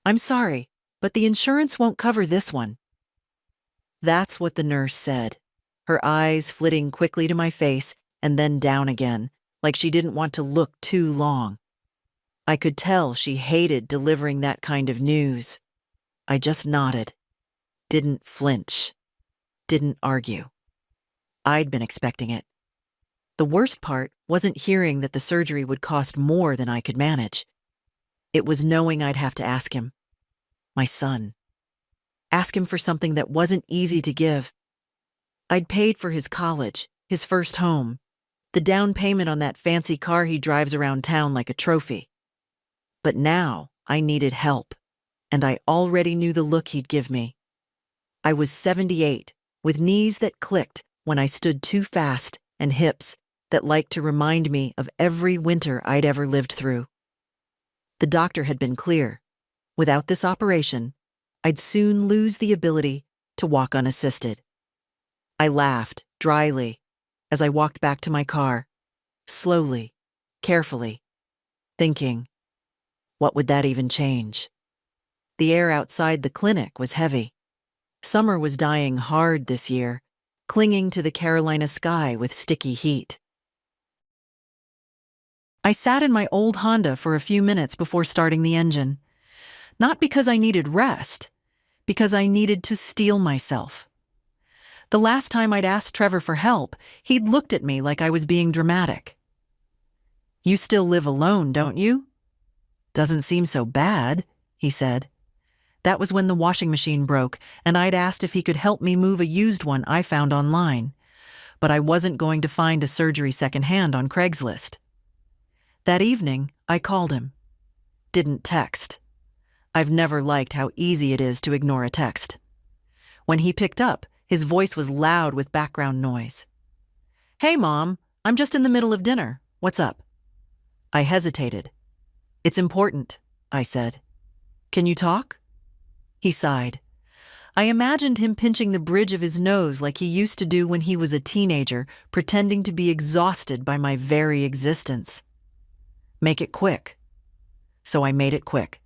"I'm sorry, but the insurance won't cover this one." That's what the nurse said, her eyes flitting quickly to my face and then down again, like she didn't want to look too long. I could tell she hated delivering that kind of news. I just nodded, didn't flinch, didn't argue. I'd been expecting it. The worst part wasn't hearing that the surgery would cost more than I could manage. It was knowing I'd have to ask him, my son. Ask him for something that wasn't easy to give. I'd paid for his college, his first home, the down payment on that fancy car he drives around town like a trophy. But now I needed help, and I already knew the look he'd give me. I was 78, with knees that clicked when I stood too fast and hips that liked to remind me of every winter I'd ever lived through. The doctor had been clear. Without this operation, I'd soon lose the ability to walk unassisted. I laughed, dryly, as I walked back to my car, slowly, carefully, thinking, what would that even change? The air outside the clinic was heavy. Summer was dying hard this year, clinging to the Carolina sky with sticky heat. I sat in my old Honda for a few minutes before starting the engine. Not because I needed rest, because I needed to steel myself. The last time I'd asked Trevor for help, he'd looked at me like I was being dramatic. "You still live alone, don't you?" "Doesn't seem so bad," he said. That was when the washing machine broke, and I'd asked if he could help me move a used one I found online. But I wasn't going to find a surgery secondhand on Craigslist. That evening, I called him. Didn't text. I've never liked how easy it is to ignore a text. When he picked up, his voice was loud with background noise. "Hey, Mom, I'm just in the middle of dinner. What's up?" I hesitated. "It's important," I said. "Can you talk?" He sighed. I imagined him pinching the bridge of his nose like he used to do when he was a teenager, pretending to be exhausted by my very existence. "Make it quick." So I made it quick.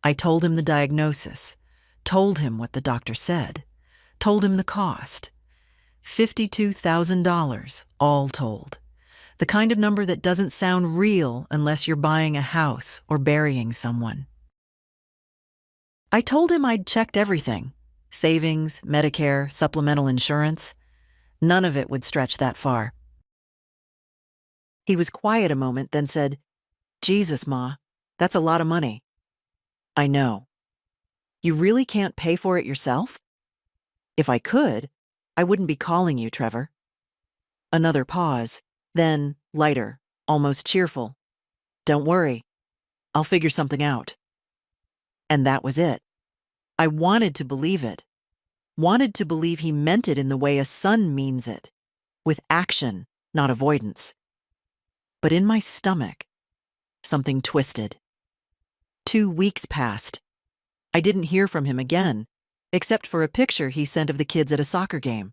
I told him the diagnosis, told him what the doctor said, told him the cost. $52,000, all told. The kind of number that doesn't sound real unless you're buying a house or burying someone. I told him I'd checked everything. Savings, Medicare, supplemental insurance. None of it would stretch that far. He was quiet a moment, then said, "Jesus, Ma, that's a lot of money." "I know." "You really can't pay for it yourself?" "If I could, I wouldn't be calling you, Trevor." Another pause, then lighter, almost cheerful. "Don't worry. I'll figure something out." And that was it. I wanted to believe it. Wanted to believe he meant it in the way a son means it, with action, not avoidance. But in my stomach, something twisted. 2 weeks passed. I didn't hear from him again, except for a picture he sent of the kids at a soccer game.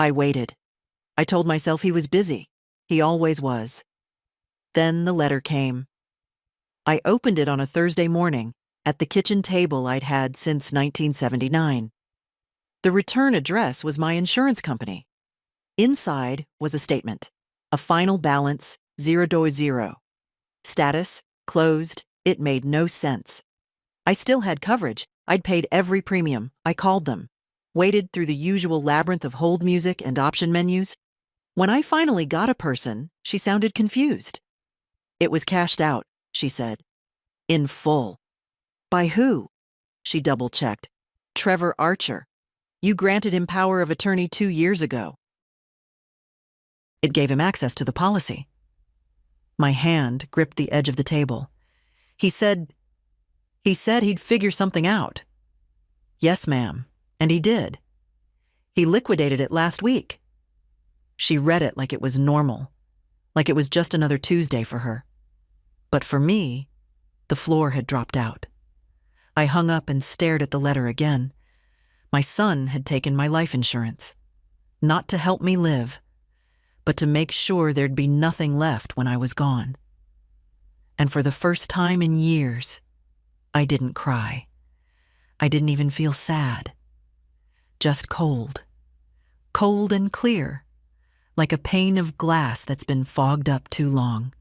I waited. I told myself he was busy. He always was. Then the letter came. I opened it on a Thursday morning at the kitchen table I'd had since 1979. The return address was my insurance company. Inside was a statement. A final balance, $0. Status, closed. It made no sense. I still had coverage. I'd paid every premium. I called them. Waited through the usual labyrinth of hold music and option menus. When I finally got a person, she sounded confused. "It was cashed out," she said. "In full." "By who?" She double-checked. "Trevor Archer. You granted him power of attorney 2 years ago." It gave him access to the policy. My hand gripped the edge of the table. He said he'd figure something out. "Yes, ma'am," and he did. "He liquidated it last week." She read it like it was normal, like it was just another Tuesday for her. But for me, the floor had dropped out. I hung up and stared at the letter again. My son had taken my life insurance, not to help me live, but to make sure there'd be nothing left when I was gone. And for the first time in years, I didn't cry. I didn't even feel sad. Just cold. Cold and clear, like a pane of glass that's been fogged up too long.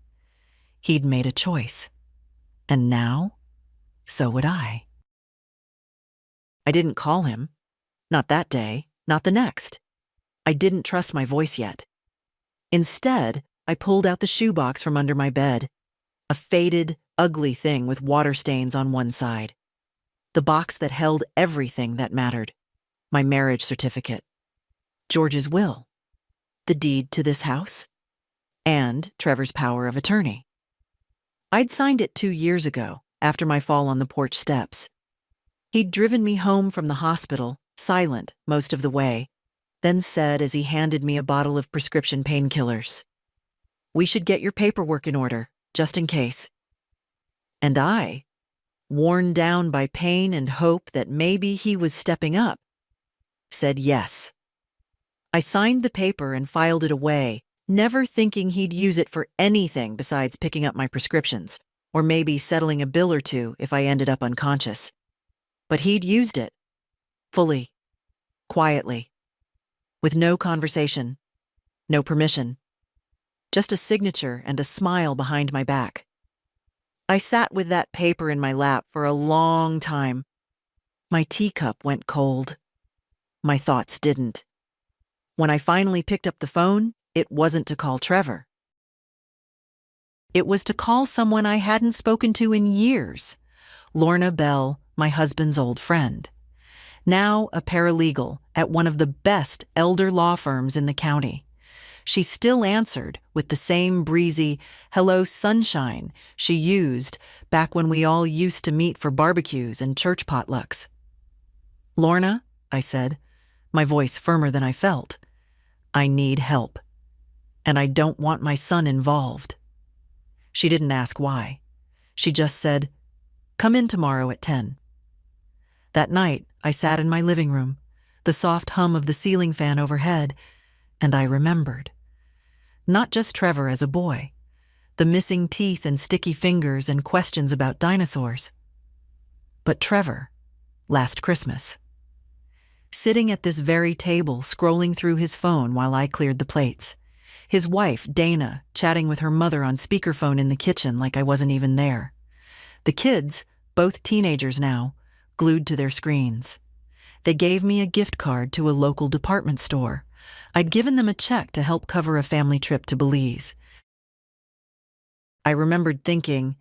He'd made a choice. And now, so would I. I didn't call him. Not that day, not the next. I didn't trust my voice yet. Instead, I pulled out the shoebox from under my bed, a faded, ugly thing with water stains on one side. The box that held everything that mattered. My marriage certificate, George's will, the deed to this house, and Trevor's power of attorney. I'd signed it 2 years ago, after my fall on the porch steps. He'd driven me home from the hospital, silent most of the way, then said as he handed me a bottle of prescription painkillers, "We should get your paperwork in order, just in case." And I, worn down by pain and hope that maybe he was stepping up, said yes. I signed the paper and filed it away, never thinking he'd use it for anything besides picking up my prescriptions, or maybe settling a bill or two if I ended up unconscious. But he'd used it. Fully. Quietly. With no conversation. No permission. Just a signature and a smile behind my back. I sat with that paper in my lap for a long time. My teacup went cold. My thoughts didn't. When I finally picked up the phone, it wasn't to call Trevor. It was to call someone I hadn't spoken to in years, Lorna Bell, my husband's old friend. Now a paralegal at one of the best elder law firms in the county. She still answered with the same breezy, "Hello, sunshine," she used back when we all used to meet for barbecues and church potlucks. "Lorna," I said, my voice firmer than I felt, "I need help, and I don't want my son involved." She didn't ask why. She just said, "Come in tomorrow at 10. That night, I sat in my living room, the soft hum of the ceiling fan overhead, and I remembered. Not just Trevor as a boy, the missing teeth and sticky fingers and questions about dinosaurs, but Trevor, last Christmas. Sitting at this very table, scrolling through his phone while I cleared the plates. His wife, Dana, chatting with her mother on speakerphone in the kitchen like I wasn't even there. The kids, both teenagers now, glued to their screens. They gave me a gift card to a local department store. I'd given them a check to help cover a family trip to Belize. I remembered thinking,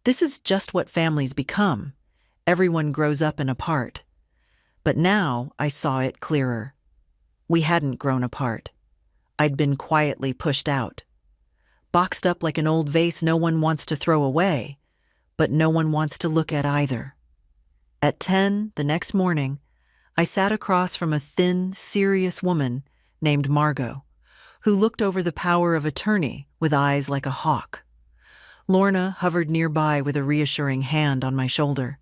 this is just what families become. Everyone grows up and apart. But now I saw it clearer. We hadn't grown apart. I'd been quietly pushed out. Boxed up like an old vase no one wants to throw away, but no one wants to look at either. At 10 the next morning, I sat across from a thin, serious woman named Margot, who looked over the power of attorney with eyes like a hawk. Lorna hovered nearby with a reassuring hand on my shoulder.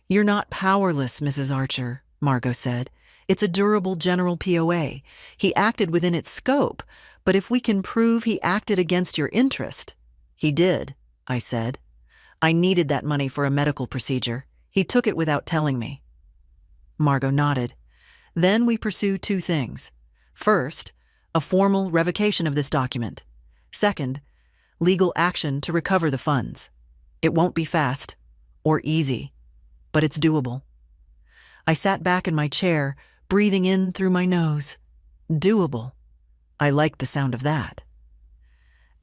"You're not powerless, Mrs. Archer," Margot said. "It's a durable general POA. He acted within its scope, but if we can prove he acted against your interest—" "He did," I said. "I needed that money for a medical procedure. He took it without telling me." Margot nodded. "Then we pursue 2 things. First, a formal revocation of this document. Second, legal action to recover the funds. It won't be fast or easy, but it's doable." I sat back in my chair, breathing in through my nose. Doable. I liked the sound of that.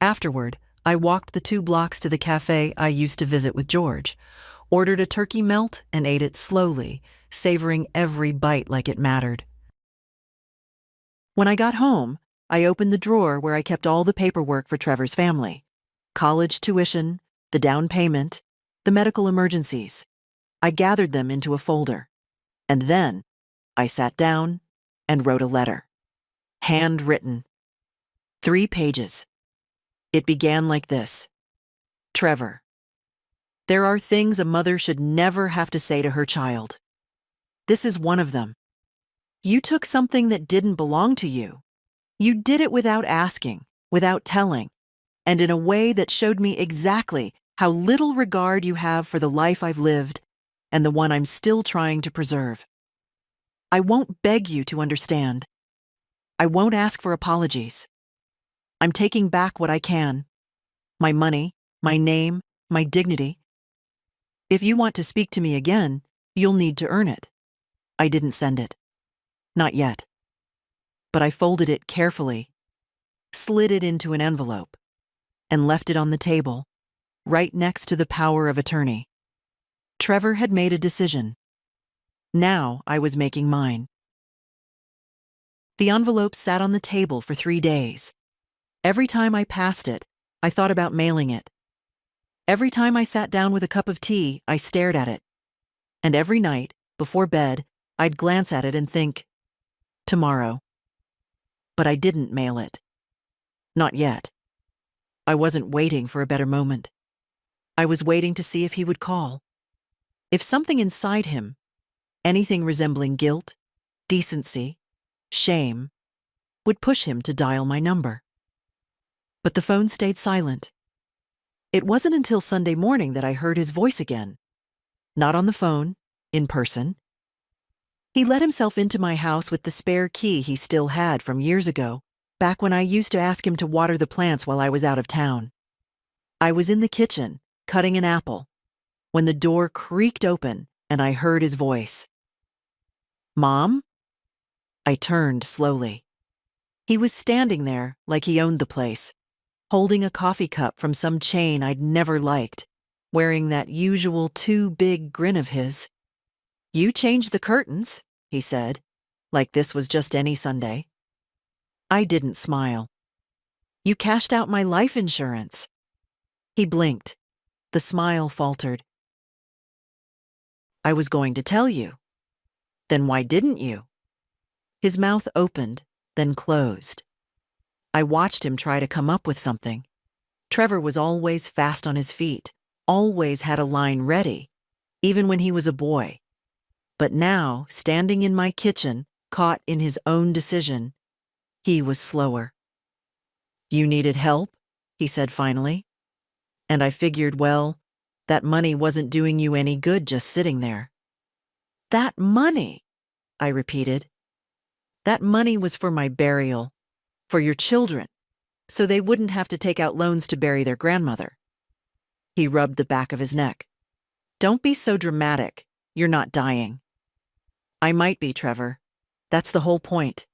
Afterward, I walked the 2 blocks to the cafe I used to visit with George, ordered a turkey melt and ate it slowly, savoring every bite like it mattered. When I got home, I opened the drawer where I kept all the paperwork for Trevor's family. College tuition, the down payment, the medical emergencies. I gathered them into a folder. And then I sat down and wrote a letter. Handwritten. 3 pages. It began like this. "Trevor, there are things a mother should never have to say to her child. This is one of them. You took something that didn't belong to you. You did it without asking, without telling, and in a way that showed me exactly how little regard you have for the life I've lived and the one I'm still trying to preserve. I won't beg you to understand. I won't ask for apologies. I'm taking back what I can. My money, my name, my dignity. If you want to speak to me again, you'll need to earn it. I didn't send it. Not yet. But I folded it carefully, slid it into an envelope, and left it on the table, right next to the power of attorney. Trevor had made a decision. Now I was making mine. The envelope sat on the table for 3 days. Every time I passed it, I thought about mailing it. Every time I sat down with a cup of tea, I stared at it. And every night, before bed, I'd glance at it and think, tomorrow. But I didn't mail it. Not yet. I wasn't waiting for a better moment. I was waiting to see if he would call. If something inside him, anything resembling guilt, decency, shame, would push him to dial my number. But the phone stayed silent. It wasn't until Sunday morning that I heard his voice again. Not on the phone, in person. He let himself into my house with the spare key he still had from years ago, back when I used to ask him to water the plants while I was out of town. I was in the kitchen, cutting an apple, when the door creaked open and I heard his voice. Mom? I turned slowly. He was standing there like he owned the place, holding a coffee cup from some chain I'd never liked, wearing that usual too big grin of his. You changed the curtains, he said, like this was just any Sunday. I didn't smile. You cashed out my life insurance. He blinked. The smile faltered. I was going to tell you. Then why didn't you? His mouth opened, then closed. I watched him try to come up with something. Trevor was always fast on his feet, always had a line ready, even when he was a boy. But now, standing in my kitchen, caught in his own decision, he was slower. You needed help, he said finally. And I figured, well, that money wasn't doing you any good just sitting there. That money, I repeated. That money was for my burial, for your children, so they wouldn't have to take out loans to bury their grandmother. He rubbed the back of his neck. Don't be so dramatic. You're not dying. I might be, Trevor. That's the whole point.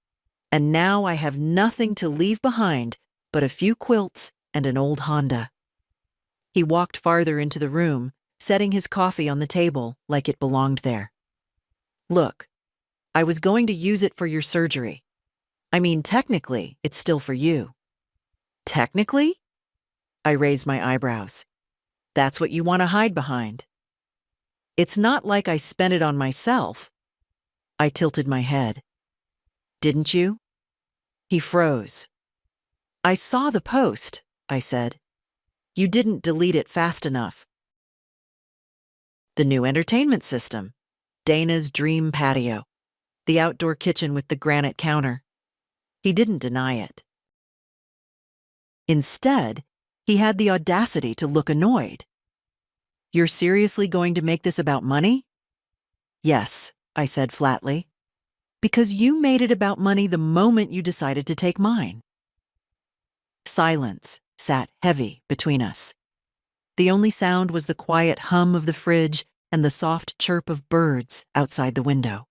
And now I have nothing to leave behind but a few quilts and an old Honda. He walked farther into the room, setting his coffee on the table like it belonged there. Look, I was going to use it for your surgery. I mean, technically, it's still for you. Technically? I raised my eyebrows. That's what you want to hide behind. It's not like I spent it on myself. I tilted my head. Didn't you? He froze. I saw the post, I said. You didn't delete it fast enough. The new entertainment system, Dana's dream patio, the outdoor kitchen with the granite counter. He didn't deny it. Instead, he had the audacity to look annoyed. You're seriously going to make this about money? Yes, I said flatly. Because you made it about money the moment you decided to take mine. Silence sat heavy between us. The only sound was the quiet hum of the fridge and the soft chirp of birds outside the window.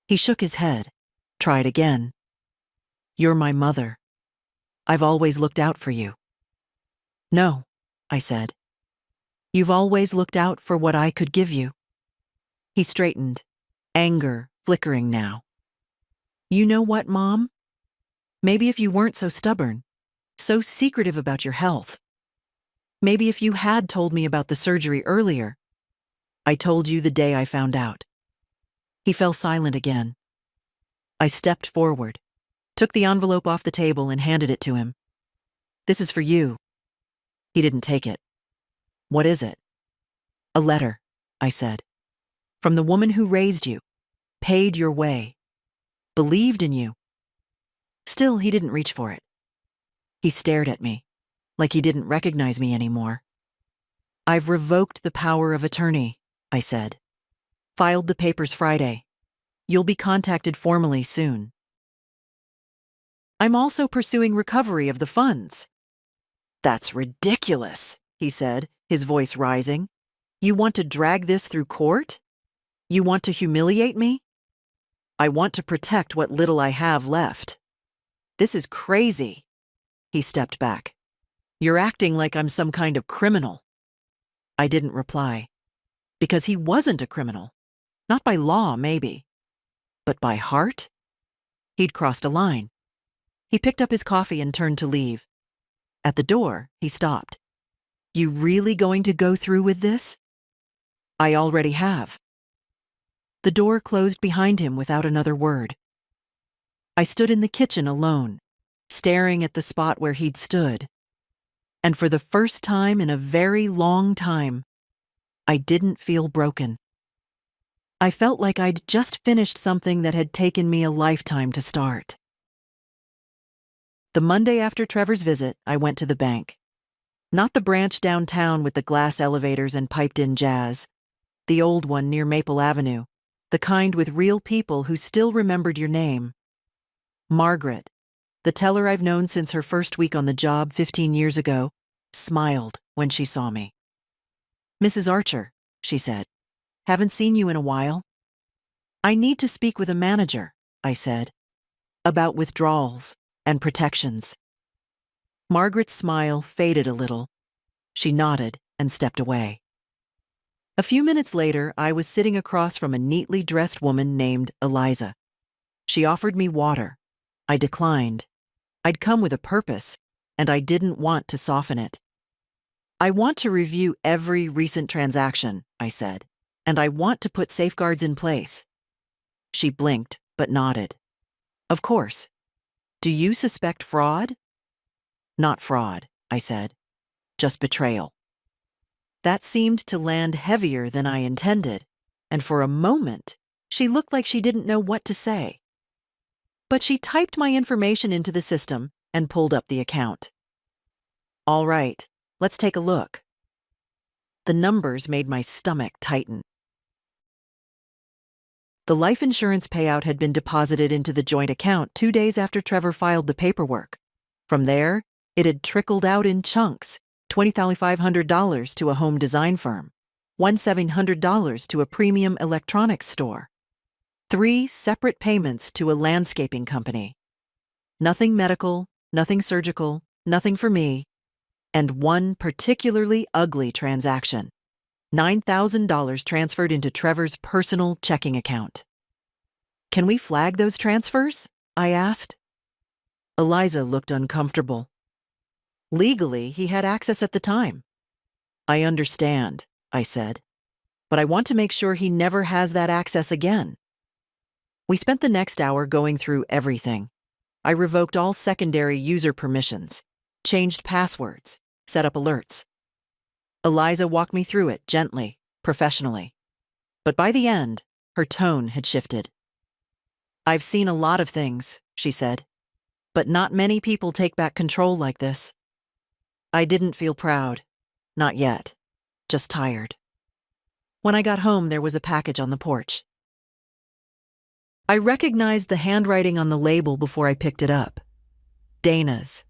He shook his head, tried again. You're my mother. I've always looked out for you. No, I said. You've always looked out for what I could give you. He straightened, anger flickering now. You know what, Mom? Maybe if you weren't so stubborn, so secretive about your health. Maybe if you had told me about the surgery earlier. I told you the day I found out. He fell silent again. I stepped forward, took the envelope off the table and handed it to him. This is for you. He didn't take it. What is it? A letter, I said. From the woman who raised you, paid your way, believed in you. Still, he didn't reach for it. He stared at me, like he didn't recognize me anymore. I've revoked the power of attorney, I said. Filed the papers Friday. You'll be contacted formally soon. I'm also pursuing recovery of the funds. That's ridiculous, he said, his voice rising. You want to drag this through court? You want to humiliate me? I want to protect what little I have left. This is crazy. He stepped back. You're acting like I'm some kind of criminal. I didn't reply. Because he wasn't a criminal. Not by law, maybe. But by heart? He'd crossed a line. He picked up his coffee and turned to leave. At the door, he stopped. You really going to go through with this? I already have. The door closed behind him without another word. I stood in the kitchen alone, staring at the spot where he'd stood. And for the first time in a very long time, I didn't feel broken. I felt like I'd just finished something that had taken me a lifetime to start. The Monday after Trevor's visit, I went to the bank. Not the branch downtown with the glass elevators and piped-in jazz. The old one near Maple Avenue, the kind with real people who still remembered your name. Margaret, the teller I've known since her first week on the job 15 years ago, smiled when she saw me. Mrs. Archer, she said, haven't seen you in a while. I need to speak with a manager, I said, about withdrawals and protections. Margaret's smile faded a little. She nodded and stepped away. A few minutes later, I was sitting across from a neatly dressed woman named Eliza. She offered me water. I declined. I'd come with a purpose, and I didn't want to soften it. I want to review every recent transaction, I said, and I want to put safeguards in place. She blinked, but nodded. Of course. Do you suspect fraud? Not fraud, I said. Just betrayal. That seemed to land heavier than I intended, and for a moment, she looked like she didn't know what to say. But she typed my information into the system and pulled up the account. All right, let's take a look. The numbers made my stomach tighten. The life insurance payout had been deposited into the joint account 2 days after Trevor filed the paperwork. From there, it had trickled out in chunks, $2,500 to a home design firm, $1,700 to a premium electronics store, 3 separate payments to a landscaping company. Nothing medical, nothing surgical, nothing for me, and one particularly ugly transaction. $9,000 transferred into Trevor's personal checking account. Can we flag those transfers? I asked. Eliza looked uncomfortable. Legally, he had access at the time. I understand, I said, but I want to make sure he never has that access again. We spent the next hour going through everything. I revoked all secondary user permissions, changed passwords, set up alerts. Eliza walked me through it gently, professionally. But by the end, her tone had shifted. I've seen a lot of things, she said, but not many people take back control like this. I didn't feel proud. Not yet. Just tired. When I got home, there was a package on the porch. I recognized the handwriting on the label before I picked it up. Dana's.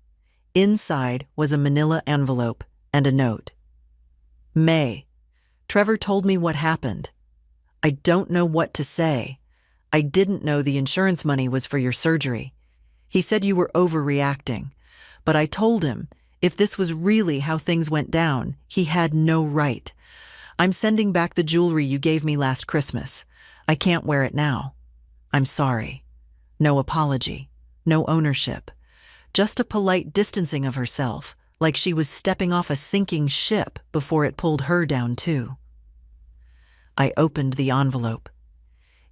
Inside was a manila envelope and a note. May, Trevor told me what happened. I don't know what to say. I didn't know the insurance money was for your surgery. He said you were overreacting, but I told him if this was really how things went down, he had no right. I'm sending back the jewelry you gave me last Christmas. I can't wear it now. I'm sorry. No apology. No ownership. Just a polite distancing of herself, like she was stepping off a sinking ship before it pulled her down too. I opened the envelope.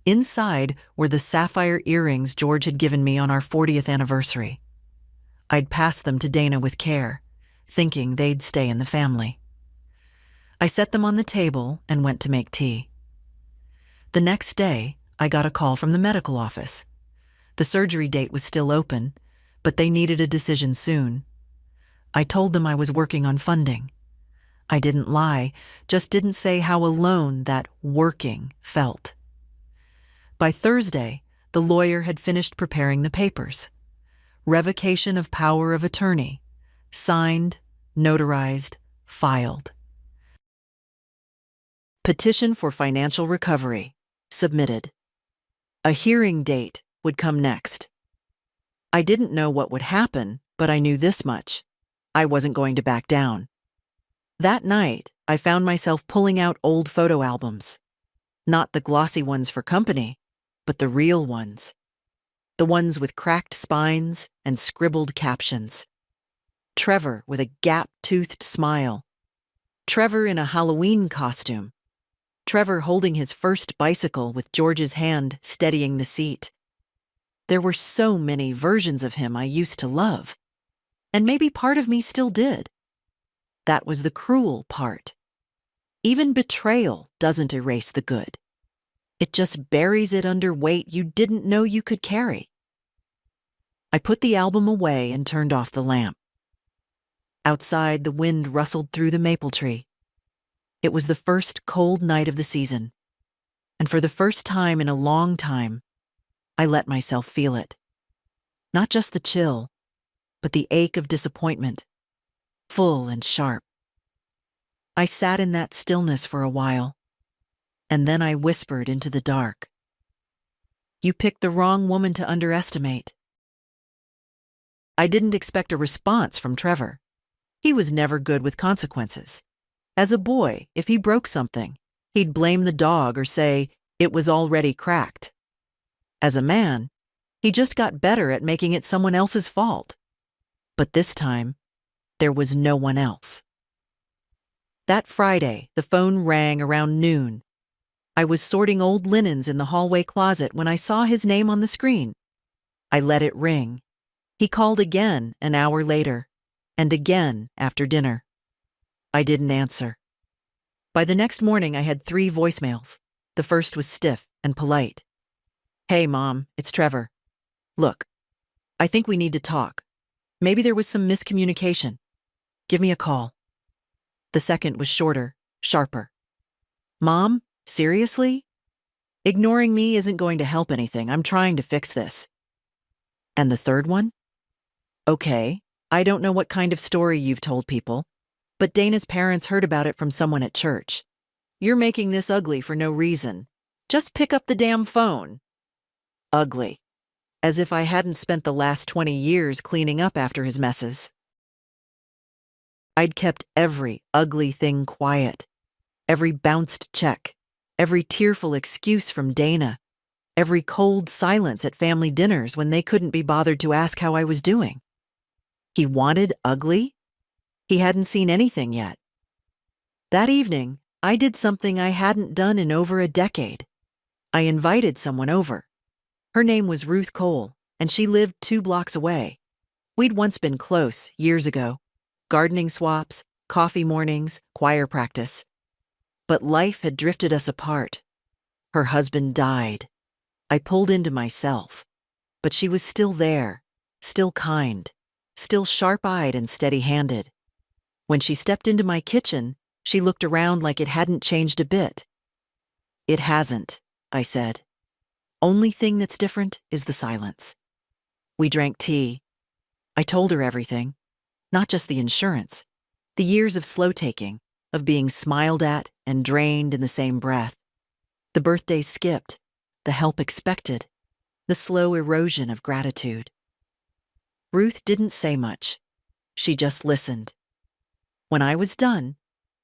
Inside were the sapphire earrings George had given me on our 40th anniversary. I'd passed them to Dana with care, thinking they'd stay in the family. I set them on the table and went to make tea. The next day, I got a call from the medical office. The surgery date was still open, but they needed a decision soon. I told them I was working on funding. I didn't lie, just didn't say how alone that working felt. By Thursday, the lawyer had finished preparing the papers. Revocation of power of attorney. Signed, notarized, filed. Petition for financial recovery. Submitted. A hearing date would come next. I didn't know what would happen, but I knew this much. I wasn't going to back down. That night, I found myself pulling out old photo albums. Not the glossy ones for company, but the real ones. The ones with cracked spines and scribbled captions. Trevor with a gap-toothed smile. Trevor in a Halloween costume. Trevor holding his first bicycle with George's hand steadying the seat. There were so many versions of him I used to love. And maybe part of me still did. That was the cruel part. Even betrayal doesn't erase the good. It just buries it under weight you didn't know you could carry. I put the album away and turned off the lamp. Outside, the wind rustled through the maple tree. It was the first cold night of the season, and for the first time in a long time, I let myself feel it. Not just the chill, but the ache of disappointment, full and sharp. I sat in that stillness for a while, and then I whispered into the dark. You picked the wrong woman to underestimate. I didn't expect a response from Trevor. He was never good with consequences. As a boy, if he broke something, he'd blame the dog or say, it was already cracked. As a man, he just got better at making it someone else's fault. But this time, there was no one else. That Friday, the phone rang around noon. I was sorting old linens in the hallway closet when I saw his name on the screen. I let it ring. He called again an hour later, and again after dinner. I didn't answer. By the next morning, I had 3 voicemails. The first was stiff and polite. Hey, Mom, it's Trevor. Look, I think we need to talk. Maybe there was some miscommunication. Give me a call. The second was shorter, sharper. Mom, seriously? Ignoring me isn't going to help anything. I'm trying to fix this. And the third one? Okay, I don't know what kind of story you've told people, but Dana's parents heard about it from someone at church. You're making this ugly for no reason. Just pick up the damn phone. Ugly. As if I hadn't spent the last 20 years cleaning up after his messes. I'd kept every ugly thing quiet. Every bounced check. Every tearful excuse from Dana. Every cold silence at family dinners when they couldn't be bothered to ask how I was doing. He wanted ugly? He hadn't seen anything yet. That evening, I did something I hadn't done in over a decade. I invited someone over. Her name was Ruth Cole, and she lived 2 blocks away. We'd once been close, years ago. Gardening swaps, coffee mornings, choir practice. But life had drifted us apart. Her husband died. I pulled into myself. But she was still there, still kind, still sharp-eyed and steady-handed. When she stepped into my kitchen, she looked around like it hadn't changed a bit. It hasn't, I said. Only thing that's different is the silence. We drank tea. I told her everything, not just the insurance, the years of slow-taking, of being smiled at and drained in the same breath, the birthdays skipped, the help expected, the slow erosion of gratitude. Ruth didn't say much. She just listened. When I was done,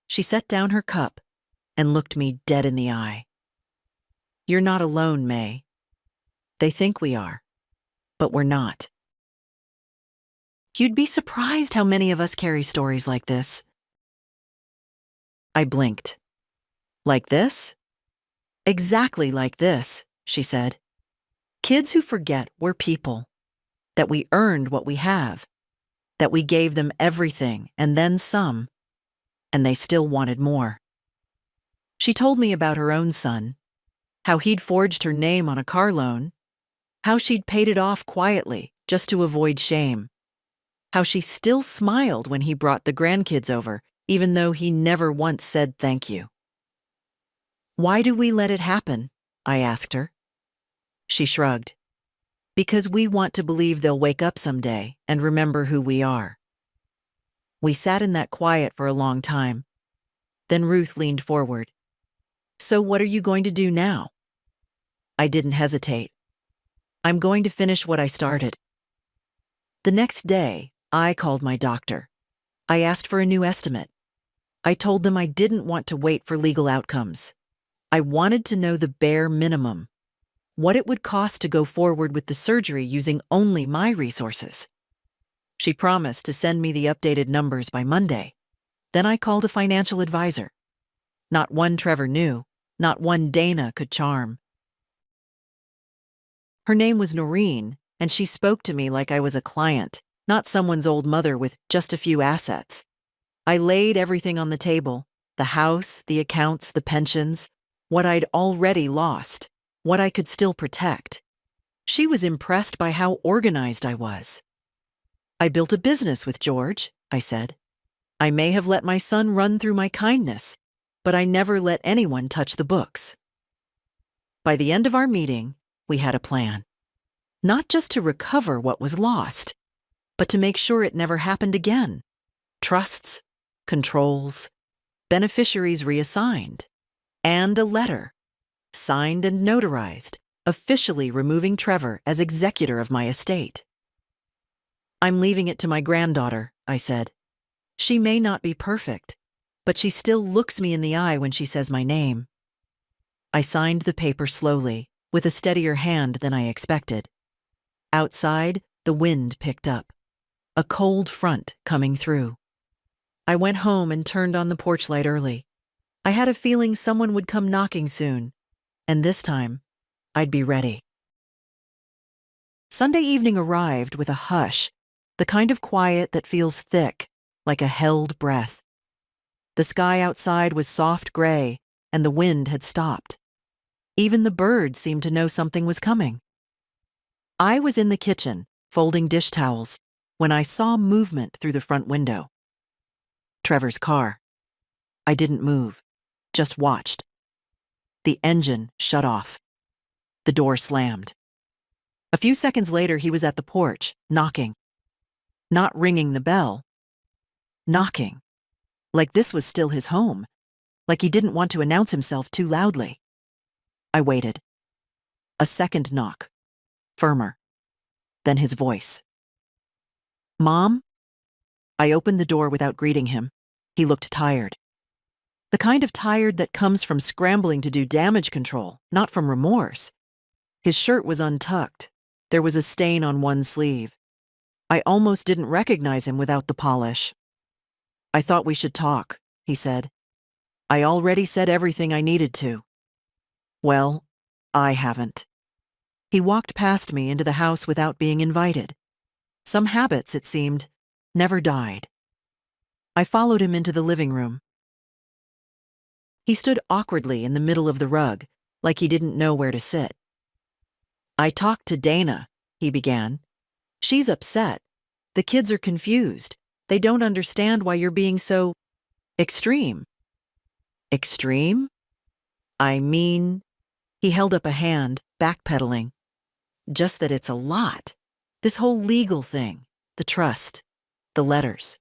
she set down her cup and looked me dead in the eye. You're not alone, May. They think we are, but we're not. You'd be surprised how many of us carry stories like this. I blinked. Like this? Exactly like this, she said. Kids who forget we're people, that we earned what we have, that we gave them everything and then some, and they still wanted more. She told me about her own son, how he'd forged her name on a car loan, how she'd paid it off quietly just to avoid shame, how she still smiled when he brought the grandkids over, even though he never once said thank you. "Why do we let it happen?" I asked her. She shrugged. "Because we want to believe they'll wake up someday and remember who we are." We sat in that quiet for a long time. Then Ruth leaned forward. "So what are you going to do now?" I didn't hesitate. "I'm going to finish what I started." The next day, I called my doctor. I asked for a new estimate. I told them I didn't want to wait for legal outcomes. I wanted to know the bare minimum, what it would cost to go forward with the surgery using only my resources. She promised to send me the updated numbers by Monday. Then I called a financial advisor. Not one Trevor knew, not one Dana could charm. Her name was Noreen, and she spoke to me like I was a client, not someone's old mother with just a few assets. I laid everything on the table: the house, the accounts, the pensions, what I'd already lost, what I could still protect. She was impressed by how organized I was. "I built a business with George," I said. "I may have let my son run through my kindness, but I never let anyone touch the books." By the end of our meeting, we had a plan. Not just to recover what was lost, but to make sure it never happened again. Trusts, controls, beneficiaries reassigned, and a letter, signed and notarized, officially removing Trevor as executor of my estate. "I'm leaving it to my granddaughter," I said. "She may not be perfect, but she still looks me in the eye when she says my name." I signed the paper slowly, with a steadier hand than I expected. Outside, the wind picked up, a cold front coming through. I went home and turned on the porch light early. I had a feeling someone would come knocking soon, and this time, I'd be ready. Sunday evening arrived with a hush, the kind of quiet that feels thick, like a held breath. The sky outside was soft gray, and the wind had stopped. Even the birds seemed to know something was coming. I was in the kitchen, folding dish towels, when I saw movement through the front window. Trevor's car. I didn't move, just watched. The engine shut off. The door slammed. A few seconds later, he was at the porch, knocking. Not ringing the bell. Knocking. Like this was still his home. Like he didn't want to announce himself too loudly. I waited. A second knock. Firmer. Then his voice. "Mom?" I opened the door without greeting him. He looked tired. The kind of tired that comes from scrambling to do damage control, not from remorse. His shirt was untucked. There was a stain on one sleeve. I almost didn't recognize him without the polish. "I thought we should talk," he said. "I already said everything I needed to." "Well, I haven't." He walked past me into the house without being invited. Some habits, it seemed, never died. I followed him into the living room. He stood awkwardly in the middle of the rug, like he didn't know where to sit. "I talked to Dana," he began. "She's upset. The kids are confused. They don't understand why you're being so extreme." "Extreme? I mean," he held up a hand, backpedaling. "Just that it's a lot. This whole legal thing, the trust, the letters.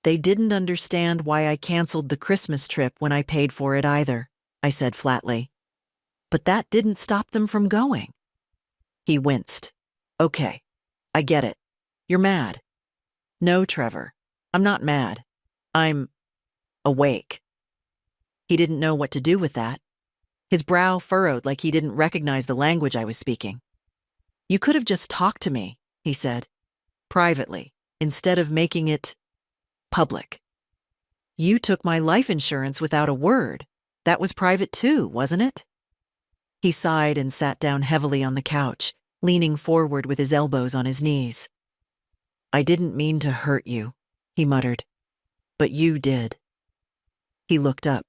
They didn't understand why I canceled the Christmas trip when I paid for it either," I said flatly. "But that didn't stop them from going." He winced. "Okay, I get it. You're mad." "No, Trevor, I'm not mad. I'm awake." He didn't know what to do with that. His brow furrowed like he didn't recognize the language I was speaking. "You could have just talked to me," he said, privately, instead of making it public. "You took my life insurance without a word. That was private too, wasn't it?" He sighed and sat down heavily on the couch, leaning forward with his elbows on his knees. "I didn't mean to hurt you," he muttered, "but you did." He looked up.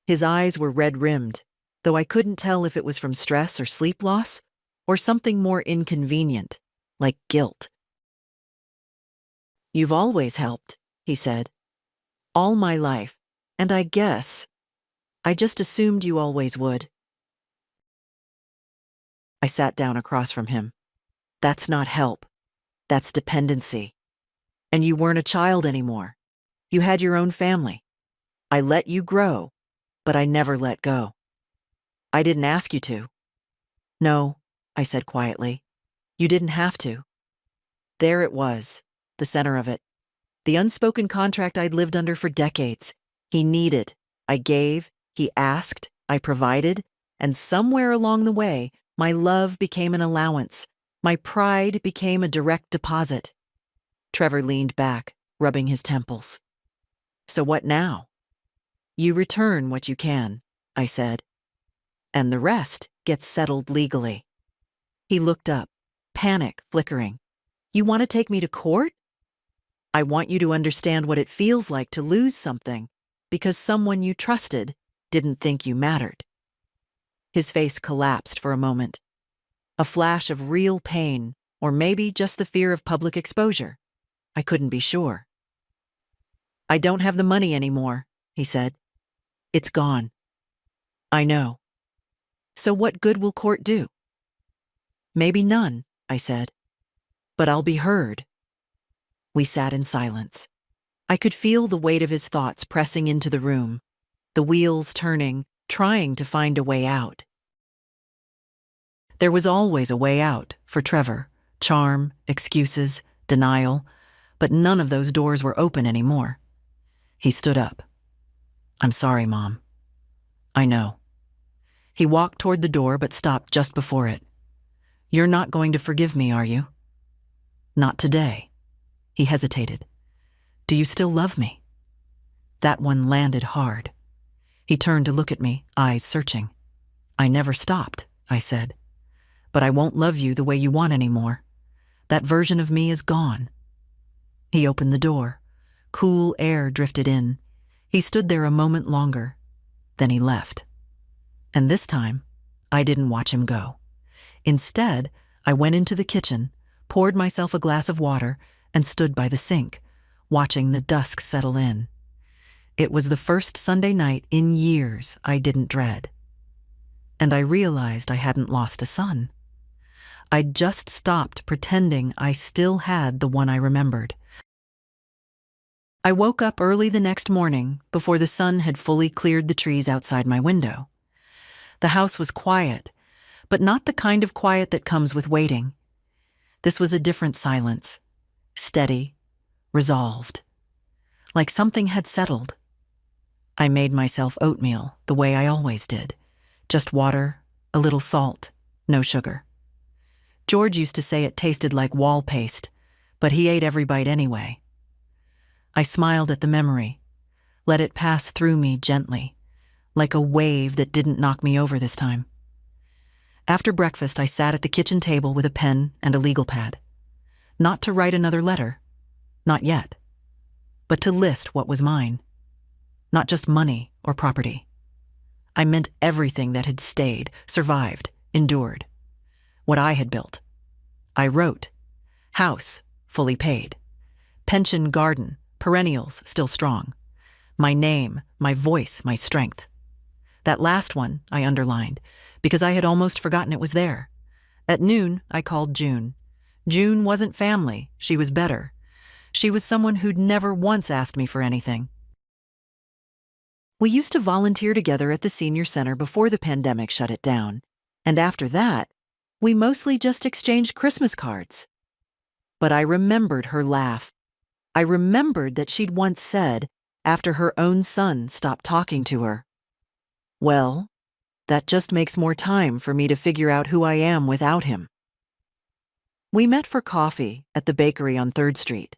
His eyes were red-rimmed, though I couldn't tell if it was from stress or sleep loss, or something more inconvenient, like guilt. "You've always helped," he said. All my life, and I guess I just assumed you always would. I sat down across from him. That's not help. That's dependency. And you weren't a child anymore. You had your own family. I let you grow, but I never let go. I didn't ask you to. No, I said quietly. You didn't have to. There it was, the center of it. The unspoken contract I'd lived under for decades. He needed, I gave, he asked, I provided, and somewhere along the way, my love became an allowance. My pride became a direct deposit. Trevor leaned back, rubbing his temples. So what now? You return what you can, I said, and the rest gets settled legally. He looked up, panic flickering. You want to take me to court? I want you to understand what it feels like to lose something because someone you trusted didn't think you mattered. His face collapsed for a moment. A flash of real pain, or maybe just the fear of public exposure. I couldn't be sure. I don't have the money anymore, he said. It's gone. I know. So what good will court do? Maybe none, I said. But I'll be heard. We sat in silence. I could feel the weight of his thoughts pressing into the room, the wheels turning, trying to find a way out. There was always a way out for Trevor. Charm, excuses, denial, but none of those doors were open anymore. He stood up. I'm sorry, Mom. I know. He walked toward the door but stopped just before it. You're not going to forgive me, are you? Not today. He hesitated. Do you still love me? That one landed hard. He turned to look at me, eyes searching. I never stopped, I said. But I won't love you the way you want anymore. That version of me is gone. He opened the door. Cool air drifted in. He stood there a moment longer. Then he left. And this time, I didn't watch him go. Instead, I went into the kitchen, poured myself a glass of water, and stood by the sink, watching the dusk settle in. It was the first Sunday night in years I didn't dread. And I realized I hadn't lost a son. I'd just stopped pretending I still had the one I remembered. I woke up early the next morning before the sun had fully cleared the trees outside my window. The house was quiet, but not the kind of quiet that comes with waiting. This was a different silence, steady, resolved, like something had settled. I made myself oatmeal the way I always did, just water, a little salt, no sugar. George used to say it tasted like wall paste, but he ate every bite anyway. I smiled at the memory, let it pass through me gently, like a wave that didn't knock me over this time. After breakfast, I sat at the kitchen table with a pen and a legal pad. Not to write another letter, not yet, but to list what was mine. Not just money or property. I meant everything that had stayed, survived, endured. What I had built. I wrote. House, fully paid. Pension garden, perennials still strong. My name, my voice, my strength. That last one I underlined, because I had almost forgotten it was there. At noon, I called June. June wasn't family, she was better. She was someone who'd never once asked me for anything. We used to volunteer together at the senior center before the pandemic shut it down, and after that, we mostly just exchanged Christmas cards. But I remembered her laugh. I remembered that she'd once said, after her own son stopped talking to her, well, that just makes more time for me to figure out who I am without him. We met for coffee at the bakery on 3rd Street,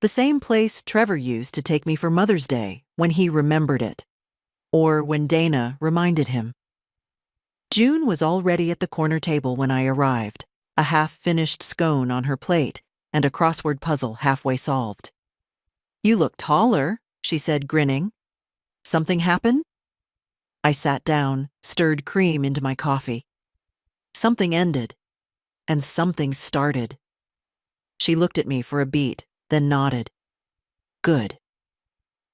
the same place Trevor used to take me for Mother's Day when he remembered it, or when Dana reminded him. June was already at the corner table when I arrived, a half-finished scone on her plate and a crossword puzzle halfway solved. You look taller, she said, grinning. Something happened? I sat down, stirred cream into my coffee. Something ended, and something started. She looked at me for a beat, then nodded. Good.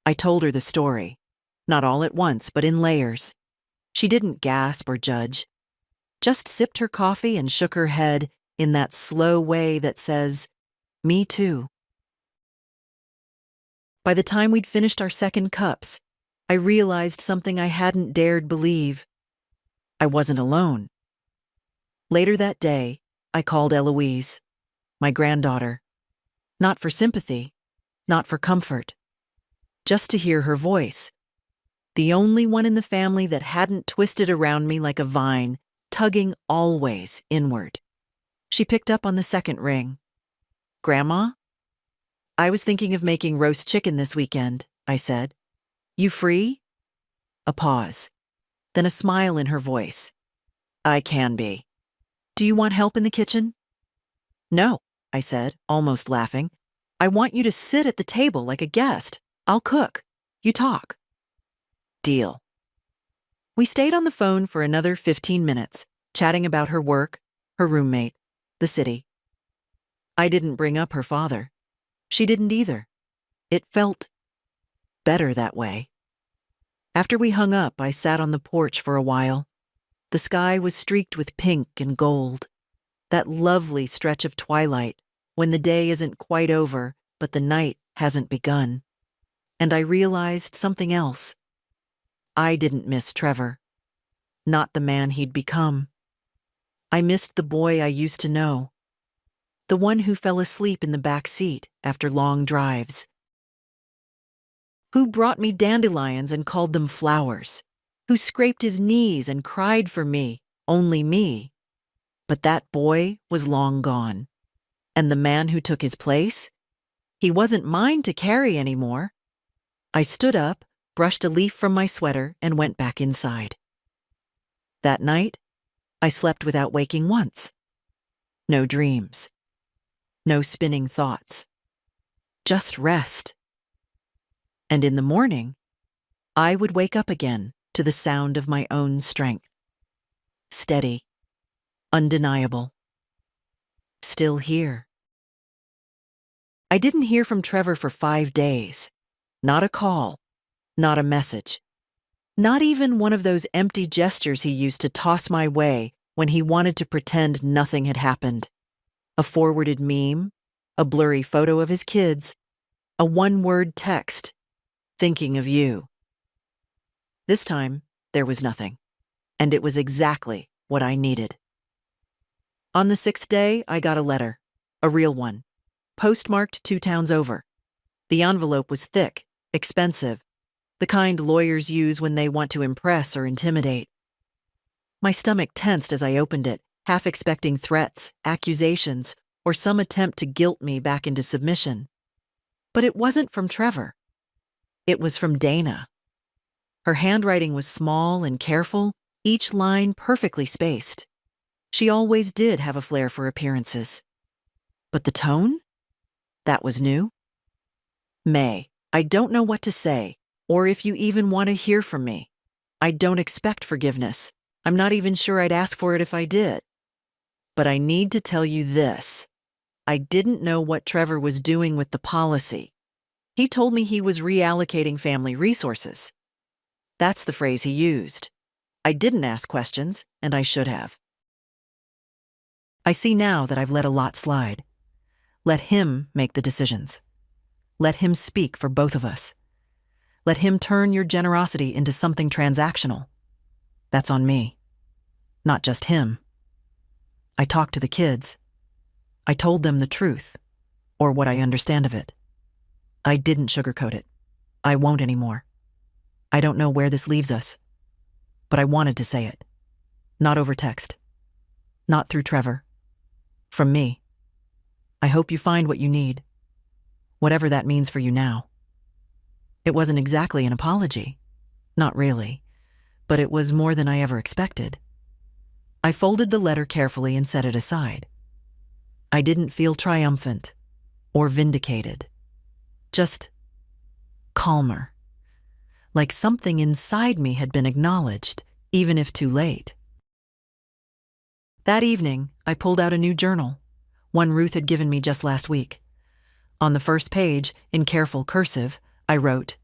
I told her the story, not all at once, but in layers. She didn't gasp or judge, just sipped her coffee and shook her head in that slow way that says, "Me too." By the time we'd finished our second cups, I realized something I hadn't dared believe. I wasn't alone. Later that day, I called Eloise, my granddaughter, not for sympathy, not for comfort, just to hear her voice, the only one in the family that hadn't twisted around me like a vine, tugging always inward. She picked up on the second ring. "Grandma? I was thinking of making roast chicken this weekend," I said. "You free?" A pause, then a smile in her voice. "I can be. Do you want help in the kitchen?" "No," I said, almost laughing. "I want you to sit at the table like a guest. I'll cook. You talk." Deal. We stayed on the phone for another 15 minutes, chatting about her work, her roommate, the city. I didn't bring up her father. She didn't either. It felt better that way. After we hung up, I sat on the porch for a while. The sky was streaked with pink and gold, that lovely stretch of twilight when the day isn't quite over, but the night hasn't begun. And I realized something else. I didn't miss Trevor, not the man he'd become. I missed the boy I used to know, the one who fell asleep in the back seat after long drives, who brought me dandelions and called them flowers, who scraped his knees and cried for me, only me. But that boy was long gone. And the man who took his place? He wasn't mine to carry anymore. I stood up, brushed a leaf from my sweater, and went back inside. That night, I slept without waking once. No dreams. No spinning thoughts. Just rest. And in the morning, I would wake up again to the sound of my own strength. Steady. Undeniable. Still here. I didn't hear from Trevor for 5 days. Not a call. Not a message. Not even one of those empty gestures he used to toss my way when he wanted to pretend nothing had happened. A forwarded meme, a blurry photo of his kids, a one-word text, "Thinking of you." This time, there was nothing, and it was exactly what I needed. On the 6th day, I got a letter, a real one, postmarked 2 towns over. The envelope was thick, expensive, the kind lawyers use when they want to impress or intimidate. My stomach tensed as I opened it, half expecting threats, accusations, or some attempt to guilt me back into submission. But it wasn't from Trevor. It was from Dana. Her handwriting was small and careful, each line perfectly spaced. She always did have a flair for appearances. But the tone? That was new. "May, I don't know what to say, or if you even want to hear from me. I don't expect forgiveness. I'm not even sure I'd ask for it if I did. But I need to tell you this. I didn't know what Trevor was doing with the policy. He told me he was reallocating family resources. That's the phrase he used. I didn't ask questions, and I should have. I see now that I've let a lot slide. Let him make the decisions. Let him speak for both of us. Let him turn your generosity into something transactional. That's on me. Not just him. I talked to the kids. I told them the truth, or what I understand of it. I didn't sugarcoat it. I won't anymore. I don't know where this leaves us, but I wanted to say it. Not over text. Not through Trevor. From me. I hope you find what you need, whatever that means for you now. It wasn't exactly an apology. Not really, but it was more than I ever expected. I folded the letter carefully and set it aside. I didn't feel triumphant or vindicated, just calmer, like something inside me had been acknowledged, even if too late. That evening, I pulled out a new journal, one Ruth had given me just last week. On the first page, in careful cursive, I wrote,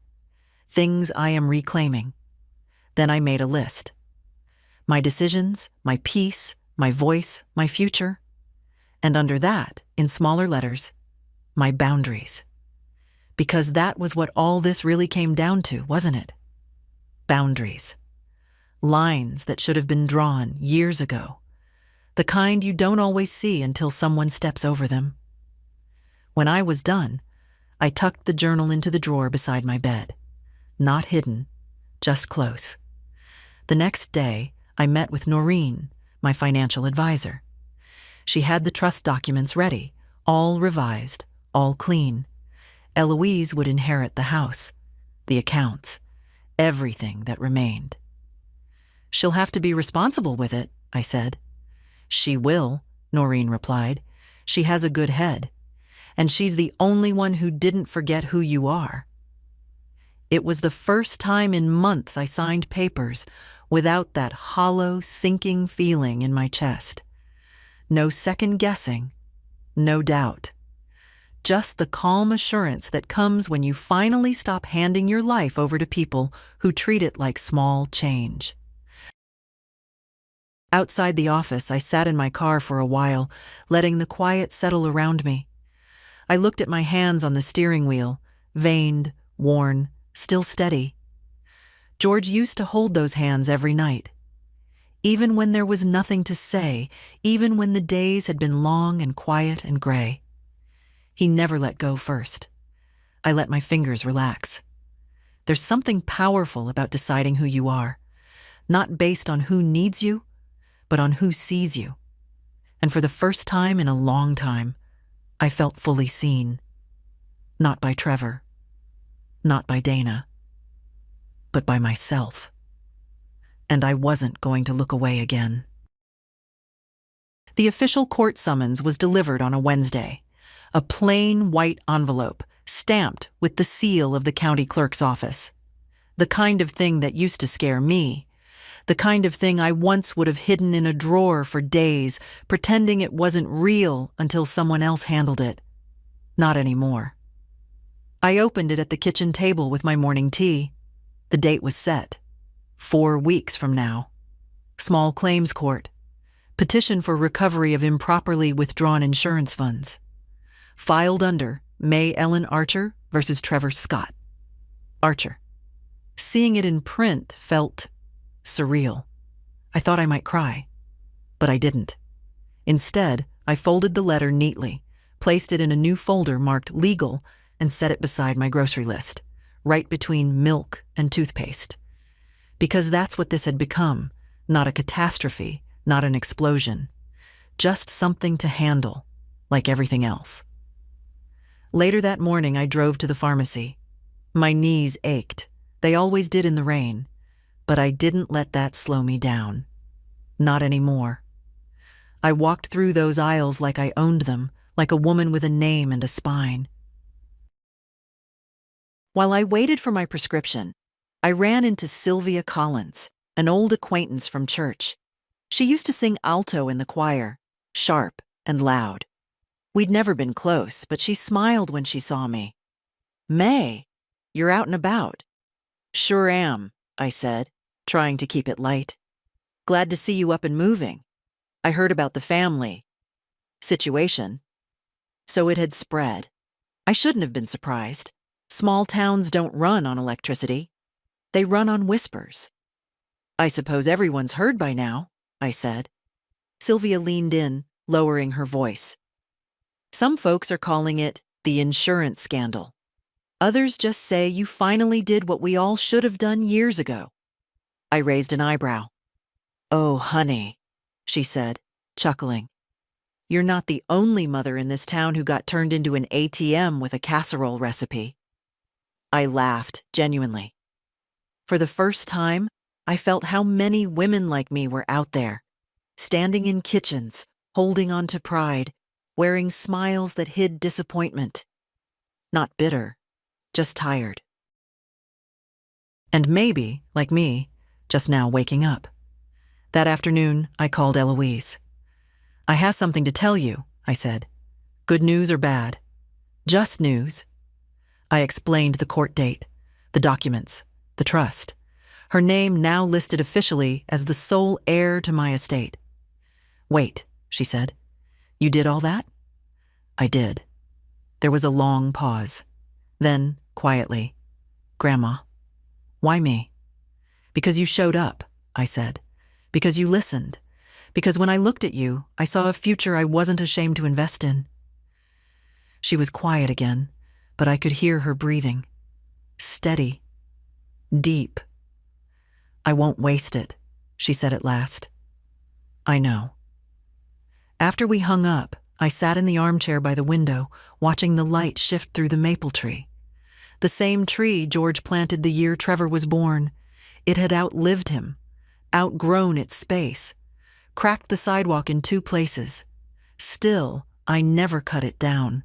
things I am reclaiming. Then I made a list. My decisions, my peace, my voice, my future. And under that, in smaller letters, my boundaries. Because that was what all this really came down to, wasn't it? Boundaries. Lines that should have been drawn years ago. The kind you don't always see until someone steps over them. When I was done, I tucked the journal into the drawer beside my bed. Not hidden, just close. The next day, I met with Noreen, my financial advisor. She had the trust documents ready, all revised, all clean. Eloise would inherit the house, the accounts, everything that remained. She'll have to be responsible with it, I said. She will, Noreen replied. She has a good head, and she's the only one who didn't forget who you are. It was the first time in months I signed papers without that hollow, sinking feeling in my chest. No second guessing, no doubt. Just the calm assurance that comes when you finally stop handing your life over to people who treat it like small change. Outside the office, I sat in my car for a while, letting the quiet settle around me. I looked at my hands on the steering wheel, veined, worn, still steady. George used to hold those hands every night. Even when there was nothing to say, even when the days had been long and quiet and gray. He never let go first. I let my fingers relax. There's something powerful about deciding who you are, not based on who needs you, but on who sees you. And for the first time in a long time, I felt fully seen. Not by Trevor, not by Dana, but by myself. And I wasn't going to look away again. The official court summons was delivered on a Wednesday, a plain white envelope stamped with the seal of the county clerk's office. The kind of thing that used to scare me, the kind of thing I once would have hidden in a drawer for days, pretending it wasn't real until someone else handled it. Not anymore. I opened it at the kitchen table with my morning tea. The date was set. 4 weeks from now. Small claims court. Petition for recovery of improperly withdrawn insurance funds. Filed under May Ellen Archer versus Trevor Scott. Archer. Seeing it in print felt surreal. I thought I might cry, but I didn't. Instead, I folded the letter neatly, placed it in a new folder marked legal, and set it beside my grocery list, right between milk and toothpaste. Because that's what this had become, not a catastrophe, not an explosion, just something to handle, like everything else. Later that morning, I drove to the pharmacy. My knees ached. They always did in the rain. But I didn't let that slow me down. Not anymore. I walked through those aisles like I owned them, like a woman with a name and a spine. While I waited for my prescription, I ran into Sylvia Collins, an old acquaintance from church. She used to sing alto in the choir, sharp and loud. We'd never been close, but she smiled when she saw me. "May, you're out and about." "Sure am," I said, trying to keep it light. "Glad to see you up and moving. I heard about the family situation." So it had spread. I shouldn't have been surprised. Small towns don't run on electricity. They run on whispers. "I suppose everyone's heard by now," I said. Sylvia leaned in, lowering her voice. "Some folks are calling it the insurance scandal. Others just say you finally did what we all should have done years ago." I raised an eyebrow. "Oh, honey," she said, chuckling. "You're not the only mother in this town who got turned into an ATM with a casserole recipe." I laughed, genuinely. For the first time, I felt how many women like me were out there, standing in kitchens, holding on to pride, wearing smiles that hid disappointment. Not bitter, just tired. And maybe, like me, just now waking up. That afternoon, I called Eloise. "I have something to tell you," I said. "Good news or bad?" "Just news." I explained the court date, The documents, the trust. Her name now listed officially as the sole heir to my estate. "Wait," she said. "You did all that?" I did. There was a long pause. Then, quietly, "Grandma, why me?" "Because you showed up," I said. "Because you listened. Because when I looked at you, I saw a future I wasn't ashamed to invest in." She was quiet again, but I could hear her breathing. Steady. Deep. "I won't waste it," she said at last. "I know." After we hung up, I sat in the armchair by the window, watching the light shift through the maple tree. The same tree George planted the year Trevor was born. It had outlived him, outgrown its space, cracked the sidewalk in 2 places. Still, I never cut it down.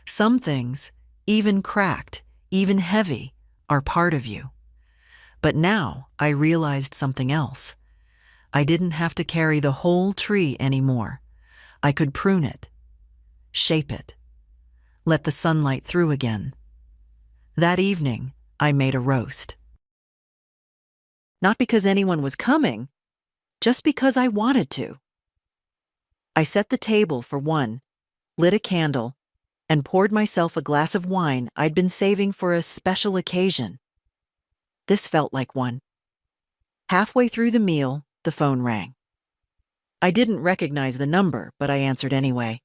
Some things, even cracked, even heavy, are part of you. But now I realized something else. I didn't have to carry the whole tree anymore. I could prune it, shape it, let the sunlight through again. That evening, I made a roast. Not because anyone was coming, just because I wanted to. I set the table for one, lit a candle, and poured myself a glass of wine I'd been saving for a special occasion. This felt like one. Halfway through the meal, the phone rang. I didn't recognize the number, but I answered anyway.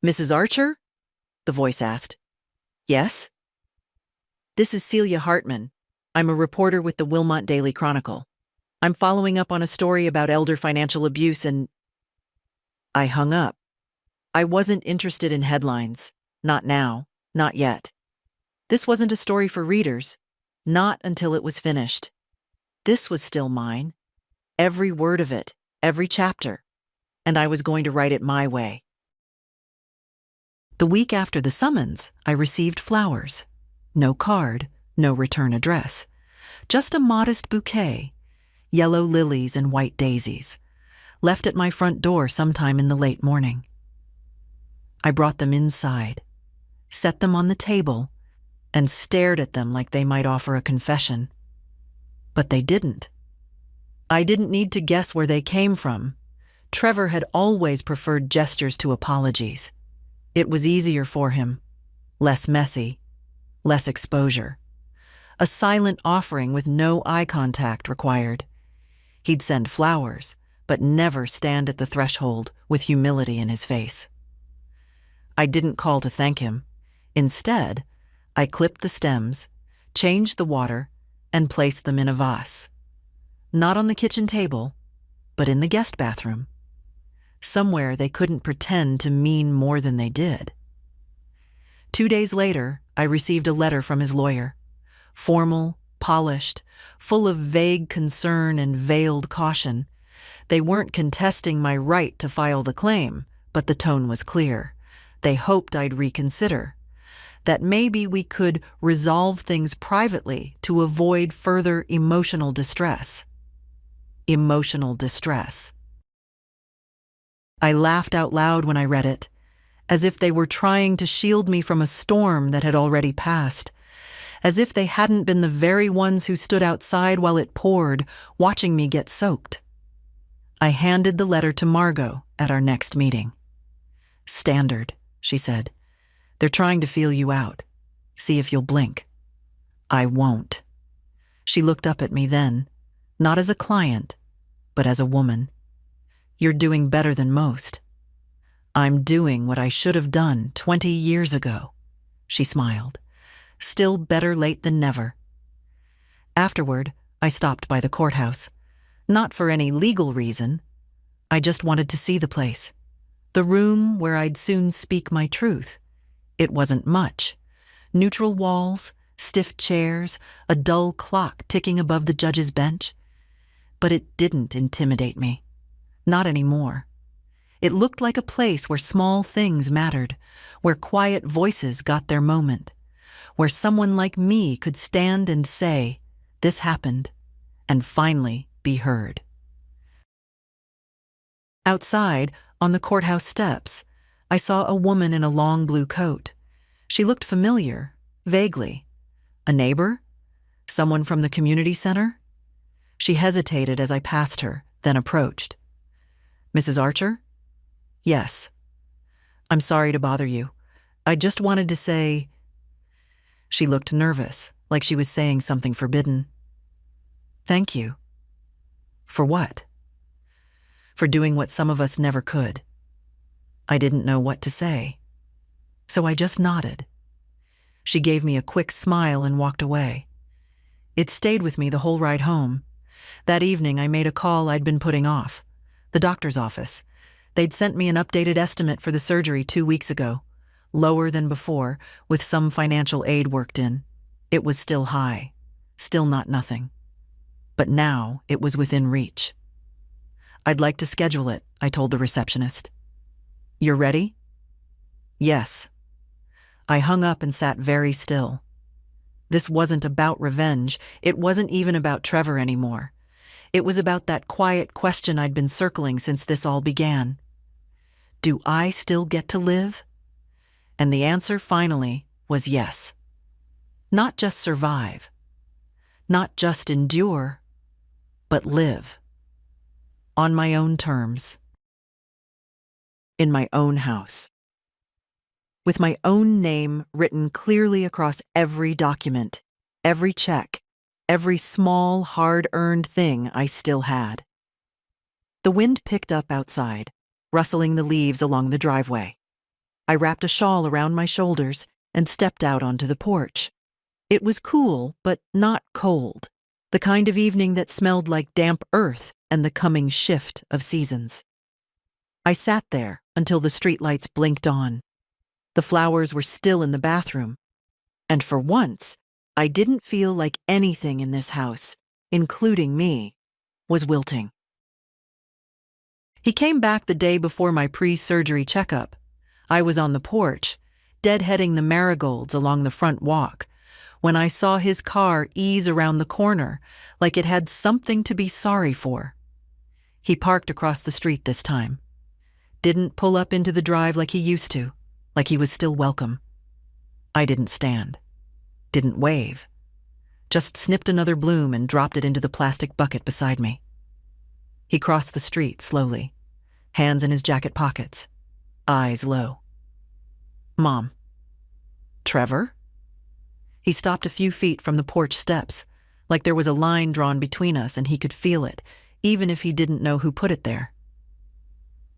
"Mrs. Archer?" the voice asked. "Yes?" "This is Celia Hartman. I'm a reporter with the Wilmot Daily Chronicle. I'm following up on a story about elder financial abuse and—" I hung up. I wasn't interested in headlines. Not now. Not yet. This wasn't a story for readers. Not until it was finished. This was still mine. Every word of it. Every chapter. And I was going to write it my way. The week after the summons, I received flowers. No card, no return address. Just a modest bouquet, yellow lilies and white daisies, left at my front door sometime in the late morning. I brought them inside, set them on the table, and stared at them like they might offer a confession. But they didn't. I didn't need to guess where they came from. Trevor had always preferred gestures to apologies. It was easier for him, less messy, less exposure. A silent offering with no eye contact required. He'd send flowers, but never stand at the threshold with humility in his face. I didn't call to thank him. Instead, I clipped the stems, changed the water, and placed them in a vase. Not on the kitchen table, but in the guest bathroom. Somewhere they couldn't pretend to mean more than they did. 2 days later, I received a letter from his lawyer. Formal, polished, full of vague concern and veiled caution. They weren't contesting my right to file the claim, but the tone was clear. They hoped I'd reconsider. That maybe we could resolve things privately to avoid further emotional distress. Emotional distress. I laughed out loud when I read it, as if they were trying to shield me from a storm that had already passed, as if they hadn't been the very ones who stood outside while it poured, watching me get soaked. I handed the letter to Margot at our next meeting. "Standard," she said. "They're trying to feel you out. See if you'll blink." "I won't." She looked up at me then, not as a client, but as a woman. "You're doing better than most." "I'm doing what I should have done 20 years ago," she smiled. "Still better late than never." Afterward, I stopped by the courthouse. Not for any legal reason. I just wanted to see the place. The room where I'd soon speak my truth. It wasn't much. Neutral walls, stiff chairs, a dull clock ticking above the judge's bench. But it didn't intimidate me. Not anymore. It looked like a place where small things mattered, where quiet voices got their moment, where someone like me could stand and say, "This happened," and finally be heard. Outside, on the courthouse steps, I saw a woman in a long blue coat. She looked familiar, vaguely. A neighbor? Someone from the community center? She hesitated as I passed her, then approached. Mrs. Archer? Yes. I'm sorry to bother you. I just wanted to say... She looked nervous, like she was saying something forbidden. Thank you. For what? For doing what some of us never could. I didn't know what to say, so I just nodded. She gave me a quick smile and walked away. It stayed with me the whole ride home. That evening, I made a call I'd been putting off. The doctor's office. They'd sent me an updated estimate for the surgery 2 weeks ago. Lower than before, with some financial aid worked in. It was still high. Still not nothing. But now it was within reach. I'd like to schedule it, I told the receptionist. You're ready? Yes. I hung up and sat very still. This wasn't about revenge. It wasn't even about Trevor anymore. It was about that quiet question I'd been circling since this all began. Do I still get to live? And the answer finally was yes. Not just survive. Not just endure, but live. On my own terms. In my own house. With my own name written clearly across every document, every check, every small, hard-earned thing I still had. The wind picked up outside, rustling the leaves along the driveway. I wrapped a shawl around my shoulders and stepped out onto the porch. It was cool, but not cold, the kind of evening that smelled like damp earth and the coming shift of seasons. I sat there until the streetlights blinked on. The flowers were still in the bathroom, and for once, I didn't feel like anything in this house, including me, was wilting. He came back the day before my pre-surgery checkup. I was on the porch, deadheading the marigolds along the front walk, when I saw his car ease around the corner like it had something to be sorry for. He parked across the street this time. Didn't pull up into the drive like he used to, like he was still welcome. I didn't stand. Didn't wave. Just snipped another bloom and dropped it into the plastic bucket beside me. He crossed the street slowly, hands in his jacket pockets, eyes low. Mom. Trevor? He stopped a few feet from the porch steps, like there was a line drawn between us and he could feel it, even if he didn't know who put it there.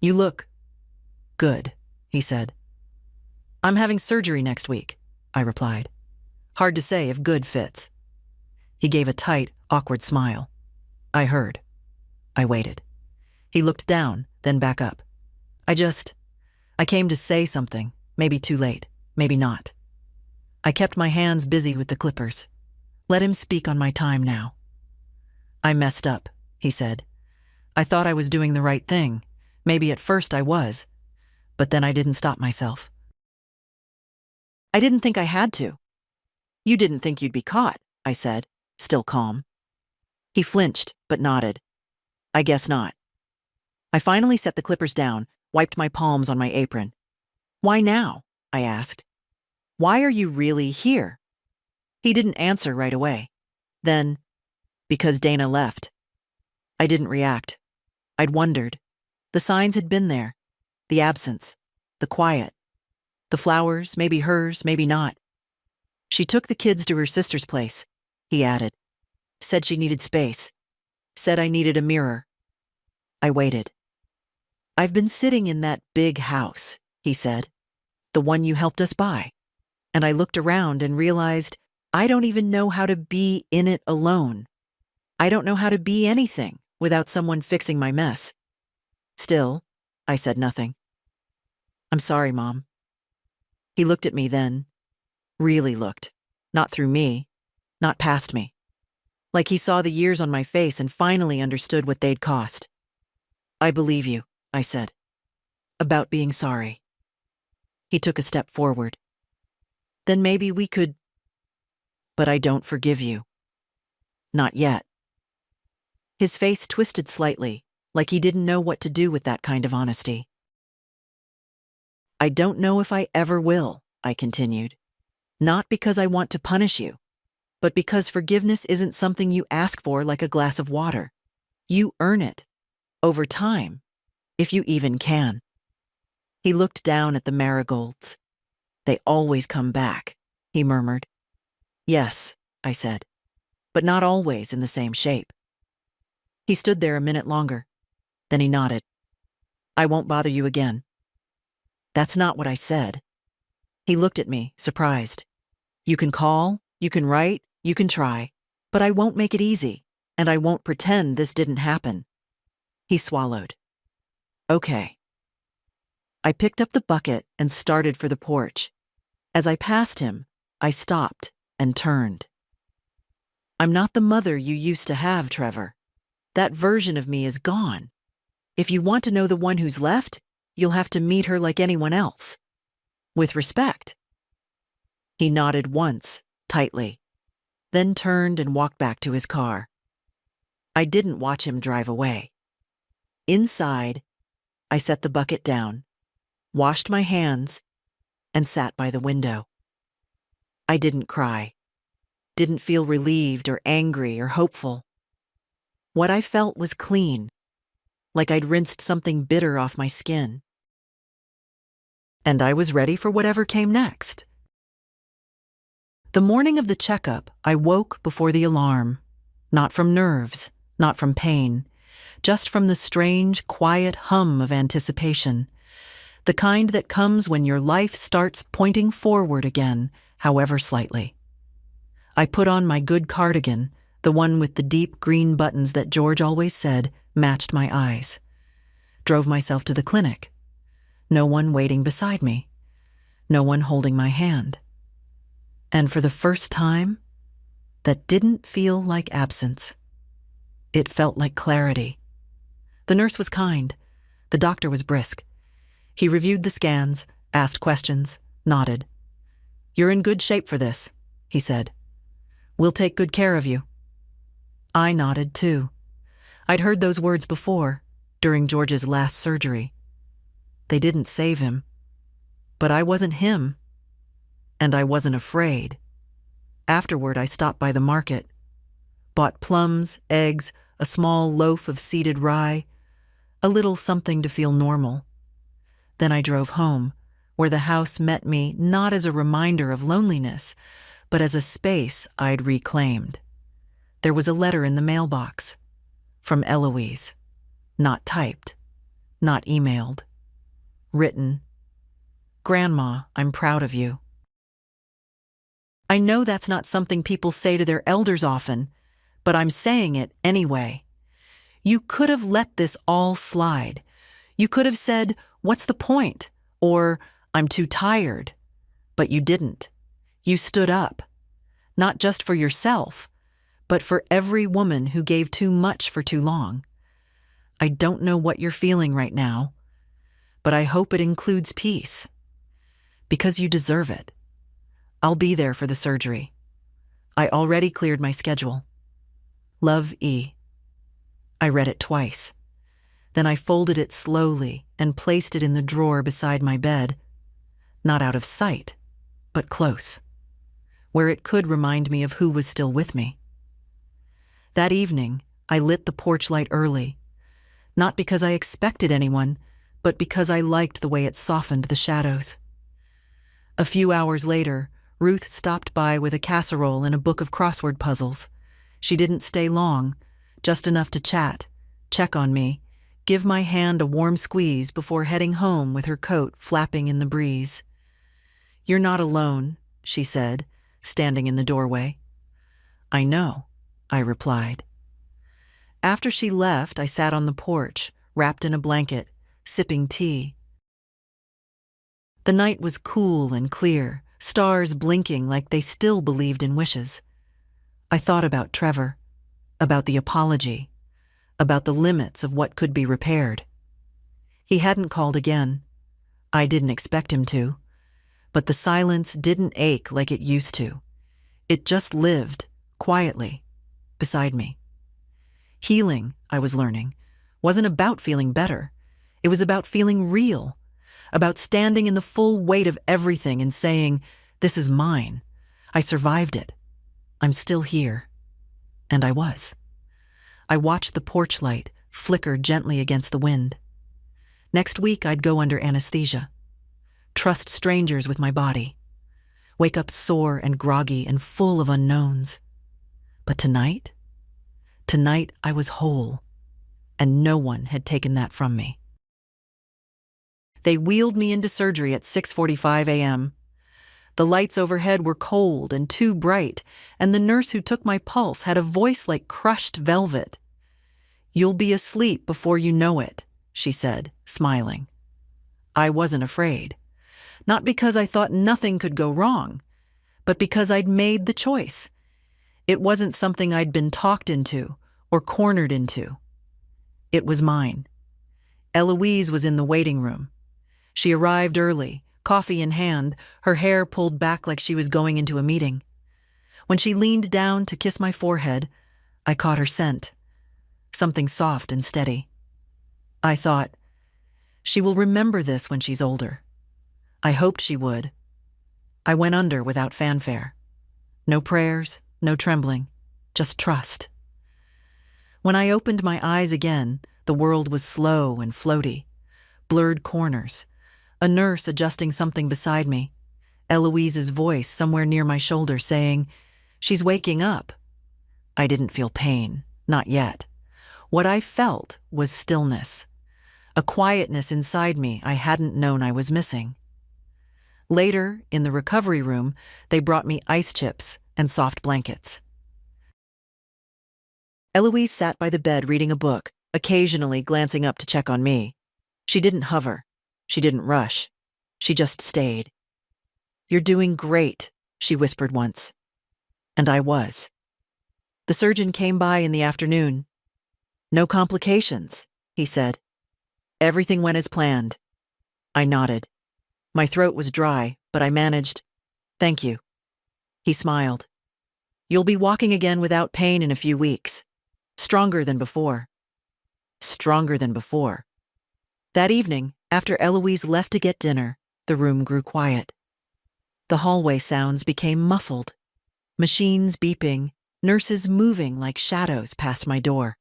You look good, he said. I'm having surgery next week, I replied. Hard to say if good fits. He gave a tight, awkward smile. I heard. I waited. He looked down, then back up. I came to say something, maybe too late, maybe not. I kept my hands busy with the clippers. Let him speak on my time now. I messed up, he said. I thought I was doing the right thing. Maybe at first I was, but then I didn't stop myself. I didn't think I had to. You didn't think you'd be caught, I said, still calm. He flinched, but nodded. I guess not. I finally set the clippers down, wiped my palms on my apron. Why now? I asked. Why are you really here? He didn't answer right away. Then, because Dana left. I didn't react. I'd wondered. The signs had been there. The absence. The quiet. The flowers, maybe hers, maybe not. She took the kids to her sister's place, he added. Said she needed space. Said I needed a mirror. I waited. I've been sitting in that big house, he said. The one you helped us buy. And I looked around and realized I don't even know how to be in it alone. I don't know how to be anything without someone fixing my mess. Still, I said nothing. I'm sorry, Mom. He looked at me then. Really looked. Not through me. Not past me. Like he saw the years on my face and finally understood what they'd cost. I believe you, I said. About being sorry. He took a step forward. Then maybe we could... But I don't forgive you. Not yet. His face twisted slightly, like he didn't know what to do with that kind of honesty. I don't know if I ever will, I continued. Not because I want to punish you, but because forgiveness isn't something you ask for like a glass of water. You earn it, over time, if you even can. He looked down at the marigolds. They always come back, he murmured. Yes, I said, but not always in the same shape. He stood there a minute longer. Then he nodded. I won't bother you again. That's not what I said. He looked at me, surprised. You can call, you can write, you can try, but I won't make it easy, and I won't pretend this didn't happen. He swallowed. Okay. I picked up the bucket and started for the porch. As I passed him, I stopped and turned. I'm not the mother you used to have, Trevor. That version of me is gone. If you want to know the one who's left, you'll have to meet her like anyone else. With respect. He nodded once, tightly, then turned and walked back to his car. I didn't watch him drive away. Inside, I set the bucket down, washed my hands, and sat by the window. I didn't cry, didn't feel relieved or angry or hopeful. What I felt was clean, like I'd rinsed something bitter off my skin. And I was ready for whatever came next. The morning of the checkup, I woke before the alarm, not from nerves, not from pain, just from the strange, quiet hum of anticipation, the kind that comes when your life starts pointing forward again, however slightly. I put on my good cardigan, the one with the deep green buttons that George always said matched my eyes. Drove myself to the clinic. No one waiting beside me. No one holding my hand. And for the first time, that didn't feel like absence. It felt like clarity. The nurse was kind. The doctor was brisk. He reviewed the scans, asked questions, nodded. You're in good shape for this, he said. We'll take good care of you. I nodded too. I'd heard those words before, during George's last surgery. They didn't save him. But I wasn't him. And I wasn't afraid. Afterward, I stopped by the market. Bought plums, eggs, a small loaf of seeded rye, a little something to feel normal. Then I drove home, where the house met me not as a reminder of loneliness, but as a space I'd reclaimed. There was a letter in the mailbox. From Eloise. Not typed. Not emailed. Written. Grandma, I'm proud of you. I know that's not something people say to their elders often, but I'm saying it anyway. You could have let this all slide. You could have said, what's the point? Or, I'm too tired. But you didn't. You stood up. Not just for yourself, but for every woman who gave too much for too long. I don't know what you're feeling right now, but I hope it includes peace. Because you deserve it. I'll be there for the surgery. I already cleared my schedule. Love, E. I read it twice. Then I folded it slowly and placed it in the drawer beside my bed, not out of sight, but close, where it could remind me of who was still with me. That evening, I lit the porch light early, not because I expected anyone, but because I liked the way it softened the shadows. A few hours later, Ruth stopped by with a casserole and a book of crossword puzzles. She didn't stay long, just enough to chat, check on me, give my hand a warm squeeze before heading home with her coat flapping in the breeze. You're not alone, she said, standing in the doorway. I know, I replied. After she left, I sat on the porch, wrapped in a blanket, sipping tea. The night was cool and clear, stars blinking like they still believed in wishes. I thought about Trevor, about the apology, about the limits of what could be repaired. He hadn't called again. I didn't expect him to, but the silence didn't ache like it used to. It just lived, quietly, beside me. Healing, I was learning, wasn't about feeling better. It was about feeling real, about standing in the full weight of everything and saying, this is mine. I survived it. I'm still here. And I was. I watched the porch light flicker gently against the wind. Next week, I'd go under anesthesia. Trust strangers with my body. Wake up sore and groggy and full of unknowns. But tonight I was whole, and no one had taken that from me. They wheeled me into surgery at 6:45 a.m. The lights overhead were cold and too bright, and the nurse who took my pulse had a voice like crushed velvet. "You'll be asleep before you know it," she said, smiling. I wasn't afraid. Not because I thought nothing could go wrong, but because I'd made the choice. It wasn't something I'd been talked into or cornered into. It was mine. Eloise was in the waiting room. She arrived early, coffee in hand, her hair pulled back like she was going into a meeting. When she leaned down to kiss my forehead, I caught her scent, something soft and steady. I thought, she will remember this when she's older. I hoped she would. I went under without fanfare. No prayers, no trembling, just trust. When I opened my eyes again, the world was slow and floaty. Blurred corners. A nurse adjusting something beside me. Eloise's voice somewhere near my shoulder saying, "She's waking up." I didn't feel pain, not yet. What I felt was stillness. A quietness inside me I hadn't known I was missing. Later, in the recovery room, they brought me ice chips and soft blankets. Eloise sat by the bed reading a book, occasionally glancing up to check on me. She didn't hover. She didn't rush. She just stayed. "You're doing great," she whispered once. And I was. The surgeon came by in the afternoon. "No complications," he said. "Everything went as planned." I nodded. My throat was dry, but I managed. "Thank you." He smiled. "You'll be walking again without pain in a few weeks. Stronger than before." Stronger than before. That evening, after Eloise left to get dinner, the room grew quiet. The hallway sounds became muffled. Machines beeping, nurses moving like shadows past my door.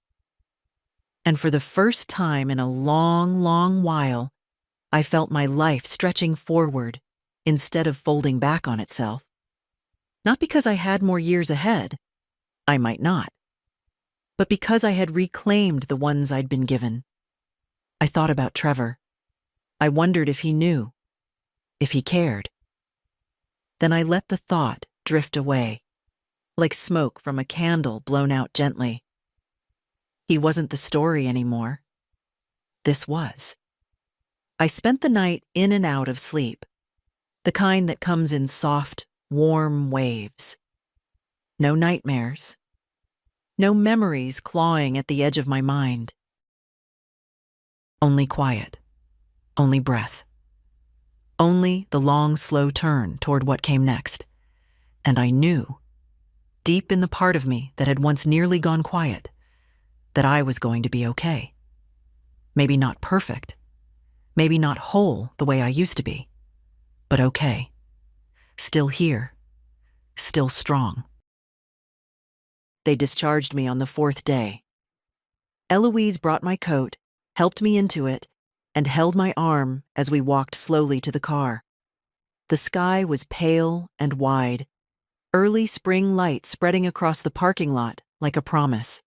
And for the first time in a long, long while, I felt my life stretching forward instead of folding back on itself. Not because I had more years ahead. I might not. But because I had reclaimed the ones I'd been given. I thought about Trevor. I wondered if he knew, if he cared. Then I let the thought drift away, like smoke from a candle blown out gently. He wasn't the story anymore. This was. I spent the night in and out of sleep, the kind that comes in soft, warm waves. No nightmares. No memories clawing at the edge of my mind. Only quiet. Only breath. Only the long, slow turn toward what came next. And I knew, deep in the part of me that had once nearly gone quiet, that I was going to be okay. Maybe not perfect. Maybe not whole the way I used to be. But okay. Still here. Still strong. They discharged me on the 4th day. Eloise brought my coat, helped me into it, and held my arm as we walked slowly to the car. The sky was pale and wide, early spring light spreading across the parking lot like a promise.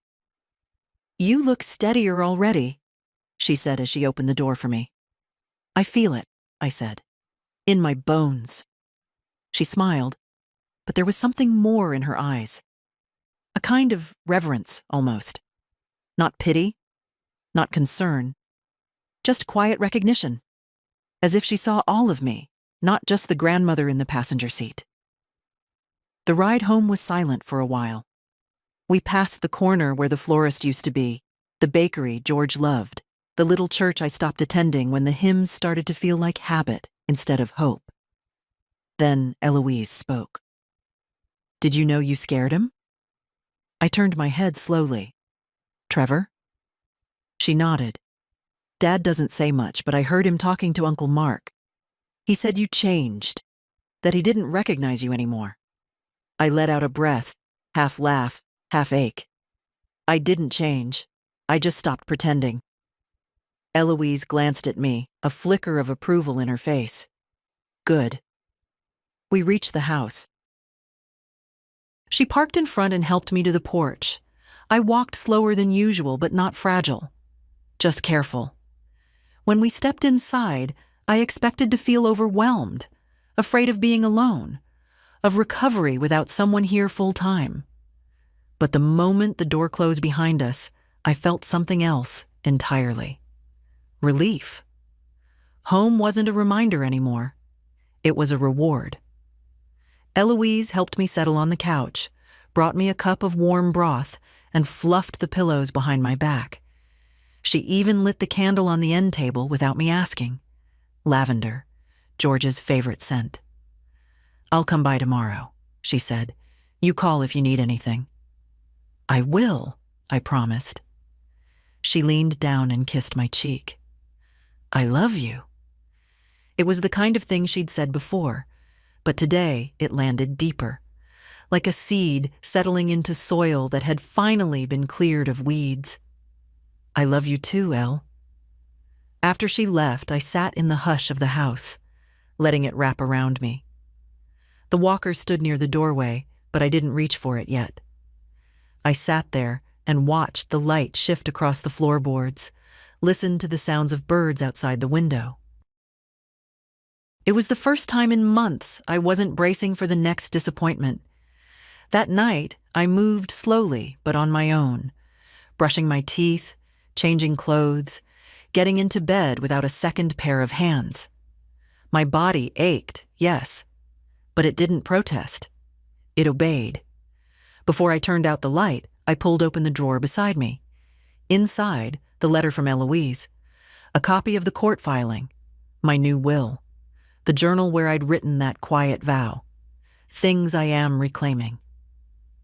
"You look steadier already," she said as she opened the door for me. "I feel it," I said. "In my bones." She smiled, but there was something more in her eyes. A kind of reverence, almost. Not pity, not concern, just quiet recognition, as if she saw all of me, not just the grandmother in the passenger seat. The ride home was silent for a while. We passed the corner where the florist used to be, the bakery George loved, the little church I stopped attending when the hymns started to feel like habit instead of hope. Then Eloise spoke. "Did you know you scared him?" I turned my head slowly. "Trevor?" She nodded. "Dad doesn't say much, but I heard him talking to Uncle Mark. He said you changed, that he didn't recognize you anymore." I let out a breath, half laugh, half ache. I didn't change. I just stopped pretending. Eloise glanced at me, a flicker of approval in her face. Good. We reached the house. She parked in front and helped me to the porch. I walked slower than usual, but not fragile. Just careful. When we stepped inside, I expected to feel overwhelmed, afraid of being alone, of recovery without someone here full time. But the moment the door closed behind us, I felt something else entirely. Relief. Home wasn't a reminder anymore. It was a reward. Eloise helped me settle on the couch, brought me a cup of warm broth, and fluffed the pillows behind my back. She even lit the candle on the end table without me asking. Lavender, George's favorite scent. "I'll come by tomorrow," she said. "You call if you need anything." "I will," I promised. She leaned down and kissed my cheek. "I love you." It was the kind of thing she'd said before, but today it landed deeper, like a seed settling into soil that had finally been cleared of weeds. "I love you too, Elle." After she left, I sat in the hush of the house, letting it wrap around me. The walker stood near the doorway, but I didn't reach for it yet. I sat there and watched the light shift across the floorboards, listened to the sounds of birds outside the window. It was the first time in months I wasn't bracing for the next disappointment. That night, I moved slowly, but on my own, brushing my teeth, changing clothes, getting into bed without a second pair of hands. My body ached, yes, but it didn't protest. It obeyed. Before I turned out the light, I pulled open the drawer beside me. Inside, the letter from Eloise, a copy of the court filing, my new will, the journal where I'd written that quiet vow, things I am reclaiming.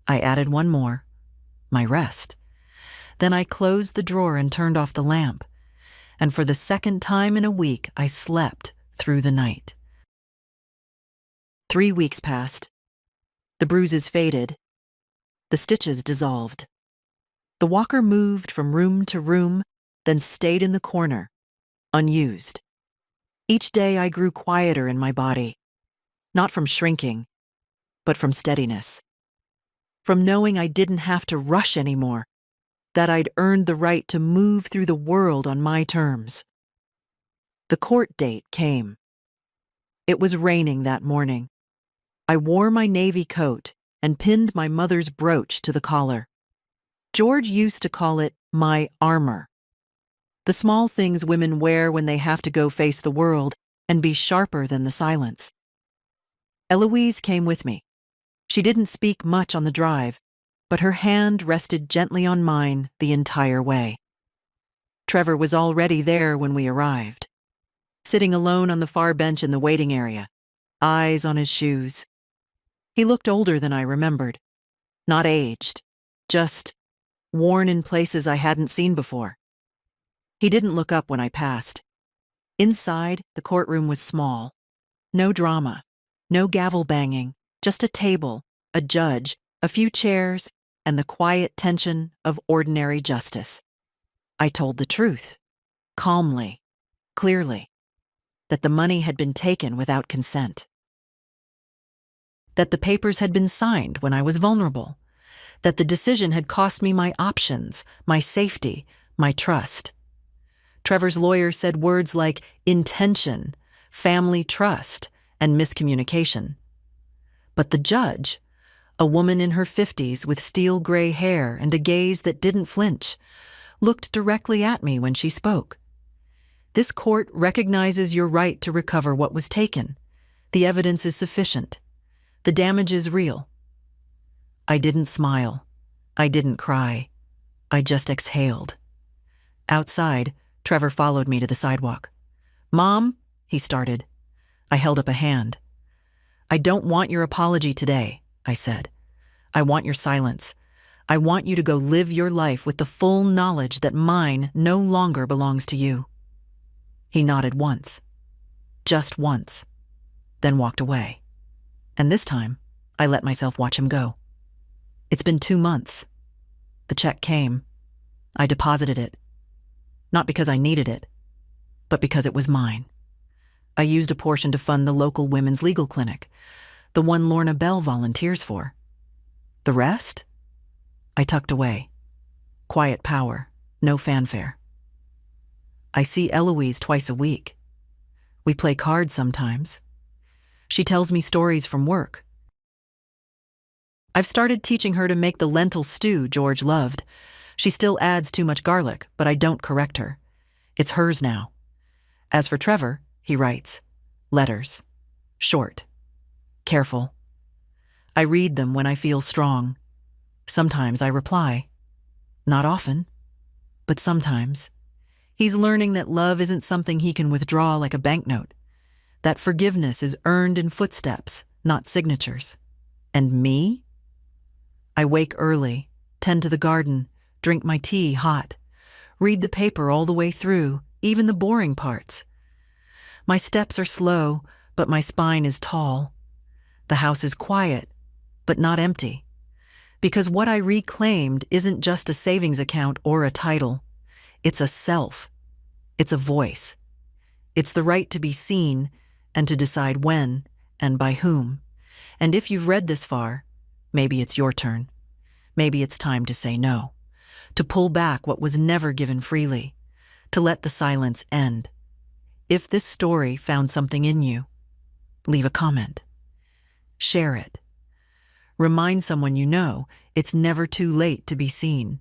I added one more, my rest. Then I closed the drawer and turned off the lamp, and for the second time in a week, I slept through the night. 3 weeks passed. The bruises faded. The stitches dissolved. The walker moved from room to room, then stayed in the corner, unused. Each day I grew quieter in my body, not from shrinking, but from steadiness. From knowing I didn't have to rush anymore, that I'd earned the right to move through the world on my terms. The court date came. It was raining that morning. I wore my navy coat and pinned my mother's brooch to the collar. George used to call it my armor. The small things women wear when they have to go face the world and be sharper than the silence. Eloise came with me. She didn't speak much on the drive, but her hand rested gently on mine the entire way. Trevor was already there when we arrived, sitting alone on the far bench in the waiting area, eyes on his shoes. He looked older than I remembered, not aged, just worn in places I hadn't seen before. He didn't look up when I passed. Inside, the courtroom was small. No drama, no gavel banging, just a table, a judge, a few chairs, and the quiet tension of ordinary justice. I told the truth, calmly, clearly, that the money had been taken without consent. That the papers had been signed when I was vulnerable. That the decision had cost me my options, my safety, my trust. Trevor's lawyer said words like intention, family trust, and miscommunication. But the judge, a woman in her 50s with steel gray hair and a gaze that didn't flinch, looked directly at me when she spoke. "This court recognizes your right to recover what was taken. The evidence is sufficient. The damage is real." I didn't smile. I didn't cry. I just exhaled. Outside, Trevor followed me to the sidewalk. "Mom," he started. I held up a hand. "I don't want your apology today," I said. "I want your silence. I want you to go live your life with the full knowledge that mine no longer belongs to you." He nodded once. Just once. Then walked away. And this time, I let myself watch him go. It's been 2 months. The check came. I deposited it. Not because I needed it, but because it was mine. I used a portion to fund the local women's legal clinic, the one Lorna Bell volunteers for. The rest? I tucked away. Quiet power, no fanfare. I see Eloise twice a week. We play cards sometimes. She tells me stories from work. I've started teaching her to make the lentil stew George loved. She still adds too much garlic, but I don't correct her. It's hers now. As for Trevor, he writes letters. Short. Careful. I read them when I feel strong. Sometimes I reply. Not often, but sometimes. He's learning that love isn't something he can withdraw like a banknote. That forgiveness is earned in footsteps, not signatures. And me? I wake early, tend to the garden, drink my tea hot, read the paper all the way through, even the boring parts. My steps are slow, but my spine is tall. The house is quiet, but not empty. Because what I reclaimed isn't just a savings account or a title. It's a self. It's a voice. It's the right to be seen and to decide when and by whom. And if you've read this far, maybe it's your turn. Maybe it's time to say no, to pull back what was never given freely, to let the silence end. If this story found something in you, leave a comment. Share it. Remind someone you know it's never too late to be seen.